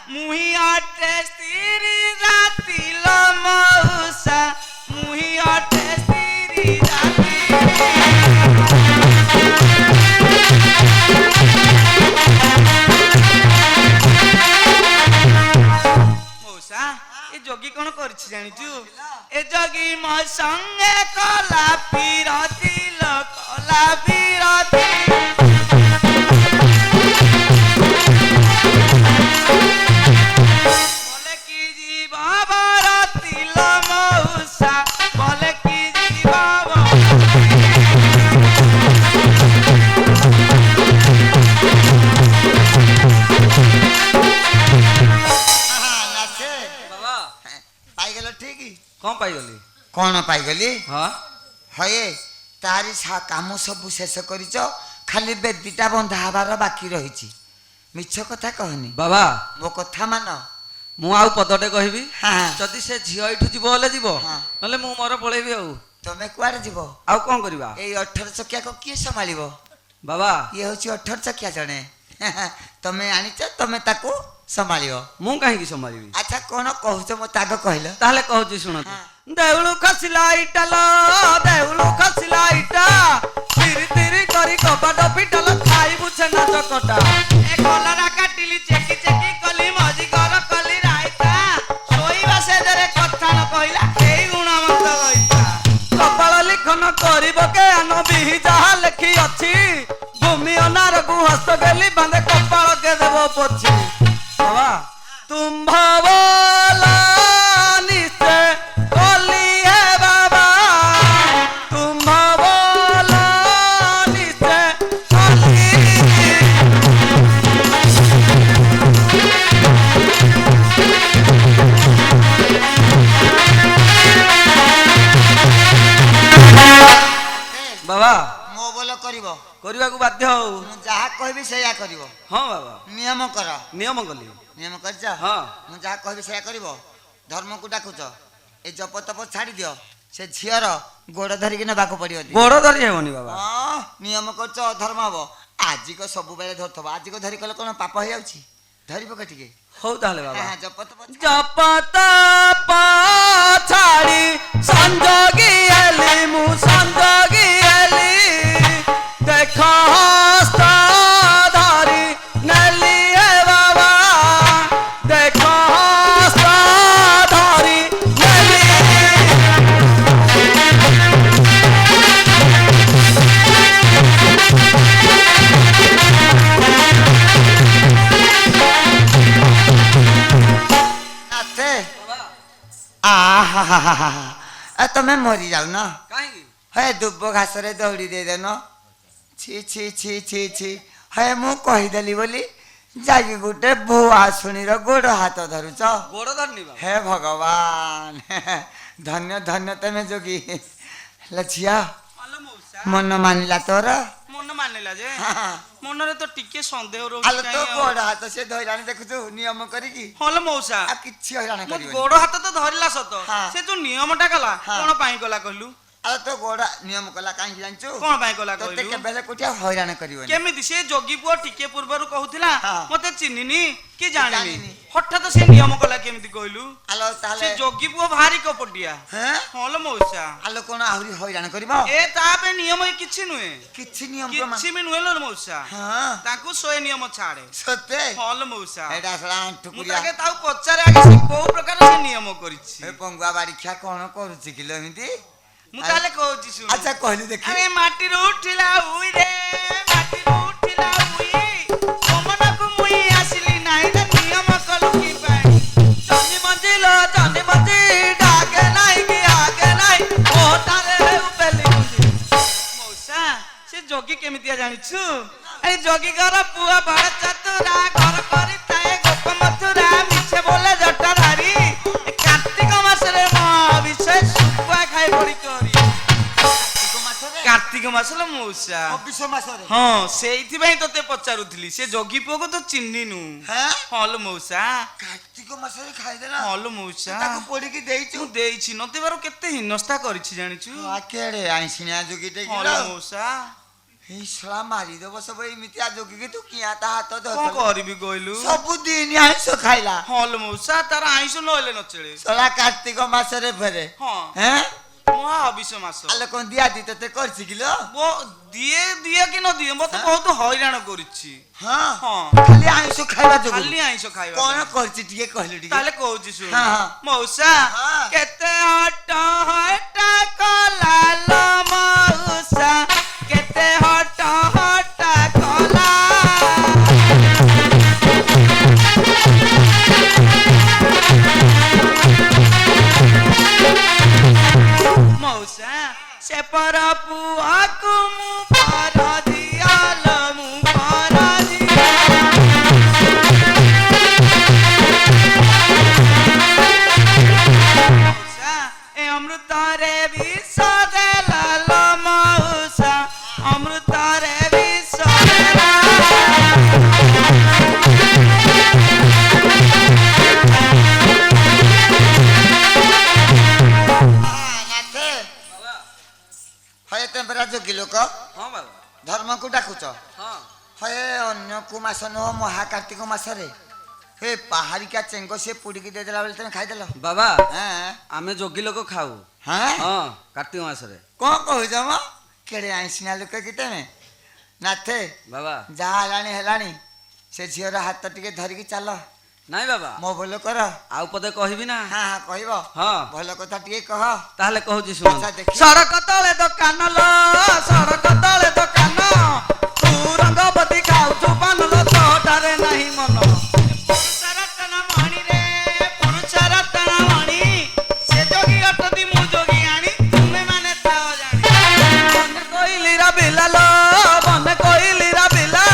ମୁହିଁ ଅଟେ ସ୍ତ୍ରୀ ରାତି ଲ ମଉସା ମୁହିଁ ଅଟେ ସ୍ତ୍ରୀ ରାତି ମଉସା ଏ যোগী কোন করছি জানিছু এ যোগী মো সঙ্গে কলা বিরতি লোক কলা বিরতি বলে কি জীব ভারতী লো মৌসা বলে কি জীব ନାଚେ ବାବା ପାଇଗଲ ଠିକ କଣ ପାଇଗଲି କଣ ପାଇଗଲି ହଁ ହଏ ତାରି କାମ ସବୁ ଶେଷ କରିଛ ଖାଲି ବେଦିଟା ବନ୍ଧା ହବାର ବାକି ରହିଛି ମିଛ କଥା କହନି ବାବା ମୋ କଥା ମାନ ମୁଁ ଆଉ ପଦଟେ କହିବି ହଁ ଯଦି ସେ ଝିଅ ଏଇଠୁ ଯିବ ହେଲେ ଯିବ ହଁ। ନହେଲେ ମୁଁ ମୋର ପଳେଇବି ଆଉ ତମେ କୁଆଡେ ଯିବ ଆଉ କଣ କରିବା ଏଇ 18 ଚକିଆକୁ କିଏ ସମ୍ଭାଳିବ ବାବା ଇଏ ହଉଛି 18 ଚକିଆ ଜଣେ ତମେ ଆଣିଛ ତମେ ତାକୁ ସମ୍ଭାଳିବ ମୁଁ କାହିଁକି ସମ୍ଭାଳିବି ଆଚ୍ଛା କଣ କହୁଛ ମତେ ଆଗ କହିଲ ତାହେଲେ କହୁଛି ଶୁଣନ୍ତୁ ହଁ। ଦେଉଳୁ ଖସିଲା ଇଟା ଲୋ ଦେଉଳୁ ଖସିଲା ଇଟା ତିରି ତିରି କରି କବାଟ ପିଟଲ ଖାଇବୁ ଛେନା ଚକଟା ଏ କଲରା କାଟିଲି ଚେକି ଚେକି କଲି ମଜି ଘର କଲି ରାଇତା ଶୋଇବା ସେଜରେ କଥା ନ କହିଲା ଏଇ ଗୁଣମନ୍ତ କହିତା କପାଳ ଲିଖନ କରିବ କେ ଆନ ବିହି ଯାହା ଲେଖି ଅଛି ଭୂମି ଅନାରକୁ ହସ୍ତ ଗେଲି ବାନ୍ଧେ କପାଳ କେ ଦେବ ପଛି ବାବା ତୁମ୍ଭ ବୋଲା ନିଶ୍ଚେ କଲି ହେ ବାବା ତୁମ୍ଭ ବୋଲା ନିଶ୍ଚେ କଲି ବାବା ମୋ ବୋଲ କରିବ କରିବାକୁ ବାଧ୍ୟ ହଉ ମୁଁ ଯାହା କହିବି ସେଇଆ କରିବ ହଁ ବାବା ନିୟମ କର ନିୟମ କଲି ନିୟମ କରିଛ ହଁ ମୁଁ ଯାହା କହିବି ସେଇଆ କରିବ ଧର୍ମକୁ ଡାକୁଛ ଏ ଜପ ତପ ଛାଡ଼ି ଦିଅ ସେ ଝିଅର ଗୋଡ଼ ଧରିକି ନେବାକୁ ପଡ଼ିବ ଗୋଡ଼ ଧରି ହେବନି ବାବା ହଁ ନିୟମ କରୁଛ ଅଧର୍ମ ହବ ଆଜିକ ସବୁବେଳେ ଧରୁଥିବ ଆଜିକ ଧରି କଲେ କଣ ପାପ ହେଇଯାଉଛି ଧରିବ କେ ଟିକେ ହଉ ତାହେଲେ ବାବା ଜପ ତପ ଜପ ତପ ଛାଡ଼ି ସଂଯୋଗୀ ହେଲି ମୁଁ ସଂଯୋଗୀ ହେଲି ଦେଖ ହସ୍ତ ଧରି ନେଲି ହେ ବାବା ଦେଖ ହସ୍ତ ଧରି ନେଲି ନାଚେ ଆହା ତମେ ମରି ଯାଉନ କାହିଁକି ହେ ଦୁବ ଘାସରେ ଦୌଡ଼ି ଦେଇଦେନ ଛି ଛି ଛି ଛି ଛି ହେ ମୁଁ କହିଦେଲି ବୋଲି ଯାଇକି ଗୋଟେ ଭୁଆ ଶୁଣିର ଗୋଡ଼ ହାତ ଧରୁଛ ଗୋଡ଼ ଧରିନି ବାବା ହେ ଭଗବାନ ଧନ୍ୟ ଧନ୍ୟ ତମେ ଯୋଗୀ ହେଲେ ଝିଅ ଆଲୋ ମଉସା ମନ ମାନିଲା ତୋର ମନ ମାନିଲା ଯେ ମନରେ ତ ଟିକେ ସନ୍ଦେହ ଆଲୋ ରହୁଛି ତୋ କାହିଁ ଆଉ। ଗୋଡ଼ ହାତ ସେ ଧଇଲାଣି ଦେଖୁଛୁ ନିୟମ କରିକି ହଲୋ ମଉସା ଆଉ କିଛି ହଇରାଣ ମୋ କରିବନି ଗୋଡ଼ ହାତ ତ ଧରିଲା ସତ ହଁ। ସେ ଯୋଉ ନିୟମଟା କଲା ହଁ। କଣ ପାଇଁ କଲା କହିଲୁ ଆଲୋ ତୋ ଗୋଡ଼ ନିୟମ କଲା କାହିଁକି ଜାଣିଛୁ କଣ ପାଇଁ କଲା ତୋତେ କହିଲୁ କେବେ ହେଲେ କୋଉଠି ଆଉ ହଇରାଣ କରିବନି କେମିତି ସେ ଯୋଗୀ ପୁଅ ଟିକେ ପୂର୍ବରୁ କହୁଥିଲା ହଁ। ମତେ ଚିହ୍ନିନି କି ଜାଣିନି ଜାଣିନି। ହଠାତ୍ ସେ ନିୟମ କଲା କେମିତି କହିଲୁ ଆଲୋ ସେ ତାହେଲେ ଯୋଗୀ ପୁଅ ଭାରି କପଟିଆ ହେଁ ହଲୋ ମଉସା ଆଲୋ କଣ ଆହୁରି ହଇରାଣ କରିବ ଏ ତା ପାଇଁ ନିୟମ କିଛି ନୁହେଁ କିଛି ନିୟମ ପ୍ରମାଣ କିଛି ବି ନୁହେଁ ଲୋ ମଉସା ହଁ ତାଙ୍କୁ ଶହେ ନିୟମ ଛାଡେ ସତେ ହଲୋ ମଉସା ଏଇଟା ଶଳା ଆଣ୍ଠୁ ମୁଁ କୁଡ଼ିଆ ତାକେ ତାକୁ ପଚାରେ ଆগে ସେ କୋଉ ପ୍ରକାର ସେ ନିୟମ କରିଛି ଏ ପଙ୍ଗୁଆ ବାରିଖିଆ କଣ କରୁଛି କିଲୋ ଏମିତି ମୁଁ ତାହେଲେ କହୁଛି ଶୁଣ ଆଚ୍ଛା କହିଲୁ ଦେଖି ଆରେ ମାଟିରୁ ଉଠିଲା ଉଇ ରେ ମାଟିରୁ ଉଠିଲା ଉଇ ତମନକୁ ମୁଇ ଆସିଲି ନାହିଁ ରେ ନିୟମ କଲୁ କି ପାଇଁ ଜହ୍ନି ମଞ୍ଜିଲ ଜହ୍ନି ମଞ୍ଜି ଡାକେ ନାହିଁ କି ଆଗେ ନାହିଁ ଓଟାରେ ଉପେଲି ମୁଞ୍ଜି ମଉସା ସେ ଯୋଗୀ କେମିତିଆ ଜାଣିଛୁ ଏଇ ଯୋଗୀଙ୍କର ପୁଅ ବଡ ଚତୁରା ଘର କରିଥାଏ ଗୋପ ମଥୁରା ମିଛେ ବୋଲେ ଜଟାଧାରୀ ଏ କାର୍ତ୍ତିକ ମାସରେ ମୋ ବିଷୟ ଶୁଖୁଆ ଖାଇ ପଡି କରି କାର୍ତ୍ତିକ ମାସ ଲୋ ମଉସା ହବିଷ ମାସରେ ହଁ ସେଇଥିପାଇଁ ତତେ ପଚାରୁଥିଲି ସେ ଯୋଗୀ ପୁଅକୁ ତ ଚିହ୍ନିନୁ ହେଁ ହଲୋ ମଉସା କାର୍ତ୍ତିକ ମାସରେ ଖାଇଦେଲା ହଲୋ ମଉସା ତାକୁ ପୋଡ଼ିକି ଦେଇଛୁ ମୁଁ ଦେଇଛି ନଦେବାରୁ କେତେ ହିନସ୍ତା କରିଛି ଜାଣିଛୁ କେଡ଼େ ଆଇଁଷିଣିଆ ଯୋଗୀଟେ ହଲୋ କିଲୋ ମଉସା ଏଇ ଶଳା ମାରିଦବ ସବୁ ଏମିତିଆ ଯୋଗୀକି ତୁ କିଆଁ ତା ହାତ କଣ ଧର କରିବି କହିଲୁ ସବୁଦିନ ଆଇଁଷ ଖାଇଲା ହଲୋ ମଉସା ତାର ଆଇଁଷ ନହେଲେ ନଚଳେ ଶଳା କାର୍ତ୍ତିକ ମାସରେ ଫେରେ ହଁ ହେଁ মহা হবিষ মাস আলো কোন দিয়া দি তোতে করছি কিলো দিয়ে দিয়ে কি ন দিয়ে মতে বহুত হইরাণ করিছি হ্যাঁ হ্যাঁ খালি আইসো খাইবা যোগ খালি আইঁষ খাইবা কোন করছি টিকে কইলু টিকে তাহলে কହୁছি শুন হ্যাঁ, হ্যাঁ। মৌসা হ্যাঁ। কেতে হট হট কলাল মৌসা কেতে হট হট কলা মৌসা সে পর পুয়াকু মু পর দিয়াল মু পর মৌসা এ অমৃতরে বিষ দেলাল মৌসা অমৃতরে বিষ দেলা নাথে হয় তেম্পরা যোগী লোক ହଁ ବାବା ধর্মকু ডাকুছ ହଁ হয় অন্য কু মাস নহ মহা কার্তিক মাসরে হে পাহাড়িকা চেঙ্গ সে পুড়িকি ଦେଇଦେଲା ବେଳେ তুমি ଖାଇଦେଲ ବାବା হ্যাঁ ଆମେ ଯୋଗୀ ଲୋକ ଖାଉ হ্যাঁ ହଁ କାର୍ତ୍ତିକ ମାସରେ କଣ କହୁଛ ମ କେଡ଼େ ଆଇଁସିନା ଲୋକ କି ତମେ ନାଥେ ବାବା ଯାହା ହେଲାଣି ହେଲାଣି ସେ ଝିଅର ହାତ ଟିକେ ଧରିକି ଚାଲ ନାଇଁ ବାବା ମୋ ଭଲ କର ଆଉ ପଦେ କହିବି ନା ହଁ ହଁ କହିବ ହଁ ଭଲ କଥା ଟିକେ କହ ତାହେଲେ କହୁଛି ଶୁଣ ଆଚ୍ଛା ଦେଖି ସଡ଼କ ତଳେ ଦୋକାନ ଲୋ ସଡ଼କ ତଳେ ଦୋକାନ ତୁ ରଙ୍ଗବତୀ ଖାଉଛୁ ପାନ ଲୋ ତୋଟାରେ ନାହିଁ ମନ ପୁରୁଷରତନ ମଣି ରେ ପୁରୁଷରତନ ମଣି ସେ ଯୋଗୀ ଅଟନ୍ତି ମୁଁ ଯୋଗୀ ଆଣି ତୁମେ ମାନେ ଥାଅ ଜାଣି ମନେ କହିଲି ରା ବିଲା ଲୋ ମନେ କହିଲି ରା ବିଲା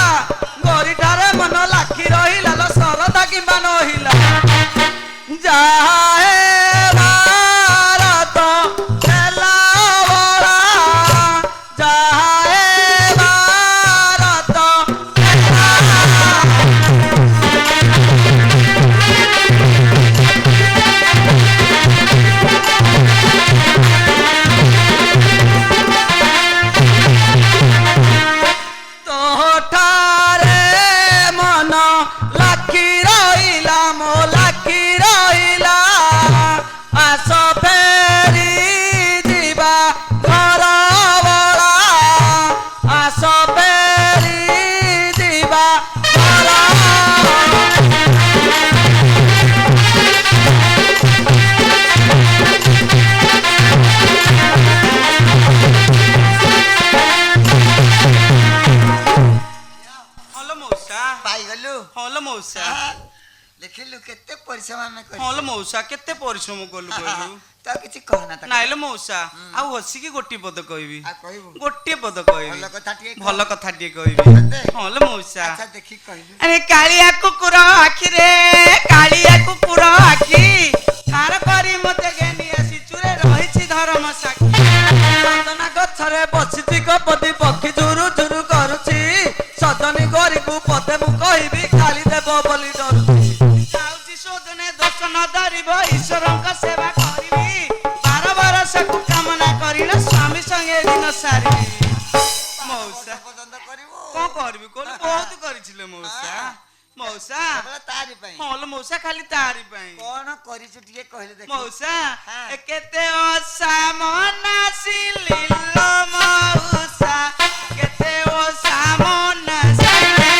ଗରିଠାରେ ମନ ଲାଖି ରହିଲା ଲୋ ସରଦା କିମ୍ବା ନହିଲା ଯାହା ଭାରତ ହେଲା ବରା ଯାହା ଭାରତ ତୋଠାରେ ମନ ଲାଖି ରହିଲା ମୋ ଲାଖି ରହିଲା ଆସ ଫେରି ଯିବା ଘର ବଳା ଆସ ଫେରି ଯିବା ଘର ହଲ ମଉସା ପାଇଗଲୁ ହଲ ମଉସା ଦେଖିଲୁ କେତେ ପରିଶ୍ରମ ଆମେ ହଲ କରିଛୁ ମଉସା କେତେ ପରିଶ୍ରମ କଲୁ କହିଲୁ ତ କିଛି କହନା ତାକୁ। ନାଇଲେ ମଉସା ଆଉ ହସିକି ଗୋଟିଏ ପଦ କହିବି ଆଉ କହିବୁ ଗୋଟିଏ ପଦ କହିବି ଭଲ କଥା ଟିକେ କହ। ଭଲ କଥା ଟିକେ କହିବି ସତେ? ହଲ ମଉସା ଆଚ୍ଛା ଦେଖି କହିଲୁ ଆରେ କାଳିଆ କୁକୁର ଆଖିରେ କାଳିଆ କୁକୁର ଆଖି ଠାର କରି ମତେ ଘେନି ଆସି ଚୁରେ ରହିଛି ଧର୍ମ ସାକ୍ଷୀ ସଜନା ଗଛରେ ବସିଛି ଗପତି ପକ୍ଷୀ ଝୁରୁ ଝୁରୁ କରୁଛି ସଜନୀ ଗରିକୁ ପଦେ ମୁଁ କହିବି ଖାଲି ଦେବ ବୋଲି ଡରୁଛି ଯାଉଛି ଶୋଧନେ ଦୋଷ ନ ଧରିବ ଈଶ୍ୱରଙ୍କ ସେବା କରିବି ବାର ବରଷକୁ କାମନା କରିଲ ସ୍ୱାମୀ ସଙ୍ଗେ ଦିନ ସାରିବି ମଉସା ପସନ୍ଦ କରିବୁ କଣ କରିବି କହିଲୁ ବହୁତ କରିଥିଲେ ମଉସା ମଉସା କେବଳ ତାରି ପାଇଁ ହଁ ଲୋ ମଉସା ଖାଲି ତାରି ପାଇଁ କଣ କରିଛୁ ଟିକେ କହିଲେ ଦେଖ ମଉସା ହଁ। ଏ କେତେ ଓଷା ମନାସିଲି ଲୋ ମଉସା କେତେ ଓଷା ମନାସିଲି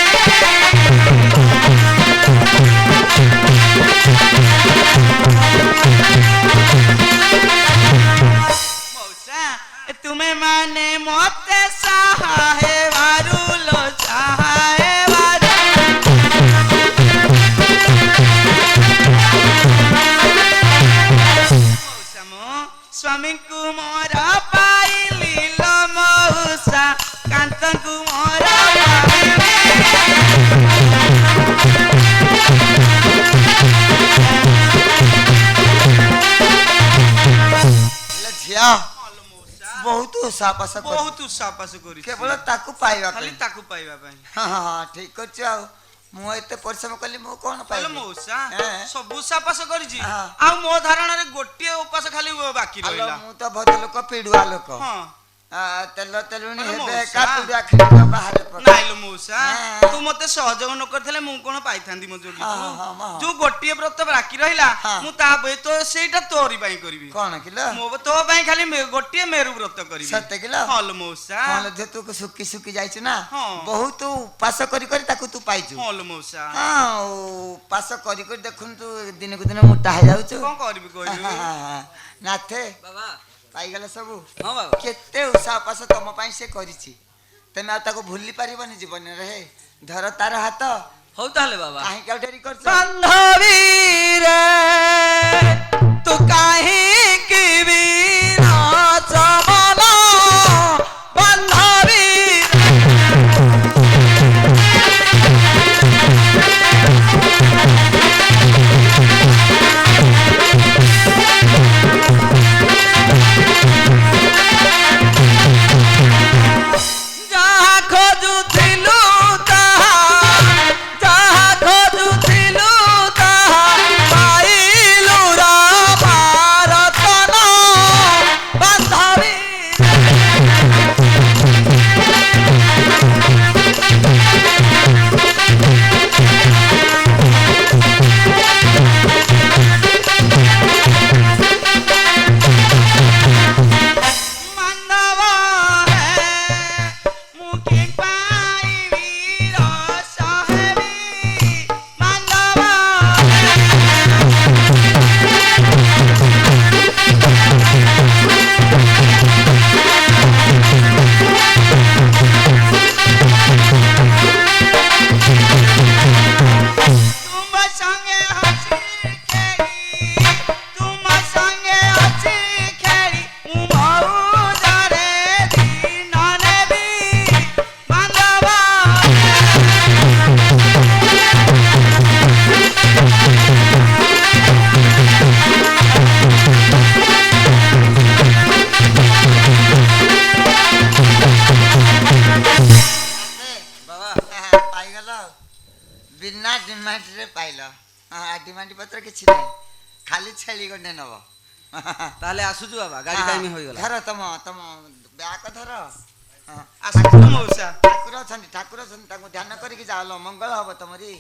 ମଉସା ଏ ତୁମେ ମାନେ ମତେ ସାହା ହେବାରୁ ଲୋ ସାହା ହେବାରୁ ମଉସା ମୋ ସ୍ୱାମୀଙ୍କୁ ମୋର ପାଇଲି ଲୋ ମଉସା କାନ୍ତଙ୍କୁ ମୋର ହେଲେ ଝିଅ ବହୁତ ଉଷାପାସ କରିଛୁ ବହୁତ ଉତ୍ସାହପାସ କରିଛି କେବଳ ତାକୁ ପାଇବା ଖାଲି ପାଇଁ ତାକୁ ପାଇବା ପାଇଁ ହଁ ହଁ ହଁ ଠିକ କରିଛୁ ଆଉ ମୁଁ ଏତେ ପରିଶ୍ରମ କଲି ମୁଁ କଣ କହିଲ ପାଇଲି ମଉସା ହେଁ। ସବୁ ଉତ୍ସାହପାସ କରିଛି ହଁ। ଆଉ ମୋ ଧାରଣାରେ ଗୋଟିଏ ଉପାସ ଖାଲି ବାକି ଆଲୋ ରହିଲା ମୁଁ ତ ଭଦ୍ର ଲୋକ ପିଡୁଆ ଲୋକ ହଁ ତେଲ ତେଲୁଣି ଆରେ ହେବେ ମଉସା। କାଟୁଡା ଖେଳିବା ବାହାରେ ପକା। ନାଇଲୋ ମଉସା ହଁ। ତୁ ମତେ ସହଯୋଗ ନ କରିଥିଲେ ମୁଁ କଣ ପାଇଥାନ୍ତି ମୋ ଯୋଗୀ ହଁ, ହଁ, ହଁ। ଯୋଉ ଗୋଟିଏ ବ୍ରତ ବାକି ରହିଲା ହଁ। ମୁଁ ତା ପାଇଁ ତ ସେଇଟା ତୋରି ପାଇଁ କରିବି କଣ କିଲୋ ମୋ ତୋ ପାଇଁ ଖାଲି ଗୋଟିଏ ମେରୁ ବ୍ରତ କରିବି ସତେ କିଲୋ ହଲ ମଉସା କଣ ଯେ ତୁ ଶୁକି ଶୁକି ଯାଇଛୁ ନା ହଁ। ବହୁତ ଉପାସ କରି କରି ତାକୁ ତୁ ପାଇଛୁ ହଲ ମଉସା ହଁ ଉପାସ କରି କରି ଦେଖୁନୁ ତୁ ଦିନକୁ ଦିନ ମୋଟା ହେଇଯାଉଛୁ କଣ କରିବି କହିଲୁ ନାଥେ ବାବା ପାଇଗଲେ ସବୁ ହଁ ବାବା କେତେ ଉଷା ଉପାସ ତମ ପାଇଁ ସେ କରିଛି ତମେ ଆଉ ତାକୁ ଭୁଲି ପାରିବନି ଜୀବନରେ ହେ ଧର ତାର ହାତ ହଉ ତାହେଲେ ବାବା କାହିଁକି ଆଉ ଡେରି କରୁଛ ବାନ୍ଧବୀ ରେ ତୁ କାହିଁକି ବିନାଶ ମନ ବାନ୍ଧବୀ ଯାହା ଖୋଜୁଥିଲୁ ଯାହା ଖୋଜୁଥିଲୁ ତାହା ପାଇଲୁ ରତନ ବାନ୍ଧବୀ ମାନ୍ଦବ ହେ ମୁଁ କି ପାଇବି ରସ ହେବି ମାନ୍ଦବ ତୁମ ସଙ୍ଗେ ହସି ଖେଳି ତୁମ ସଙ୍ଗେ ହସି ଖେଳି ମୁଁ ମଉଜରେ ଦିନ ନେବି ମାନ୍ଦବ ବାବା ପାଇଗଲ ବିନା ଡିମାଣ୍ଡରେ ପାଇଲ ଡିମାଣ୍ଡ ପତ୍ର କିଛି ନାହିଁ ଖାଲି ଛେଳି ଗଣ୍ଡେ ନବ ତାହେଲେ ଆସୁଛୁ ବାବା ଗାଡି ଟାଇମ ହୋଇଗଲା ଧର ତମ ତମ ବ୍ୟାଗ ଧର ଆସୁଛୁ ମଉସା ଠାକୁର ଅଛନ୍ତି ତାଙ୍କୁ ଧ୍ୟାନ କରିକି ଯାଅ ମଙ୍ଗଳ ହବ ତମରି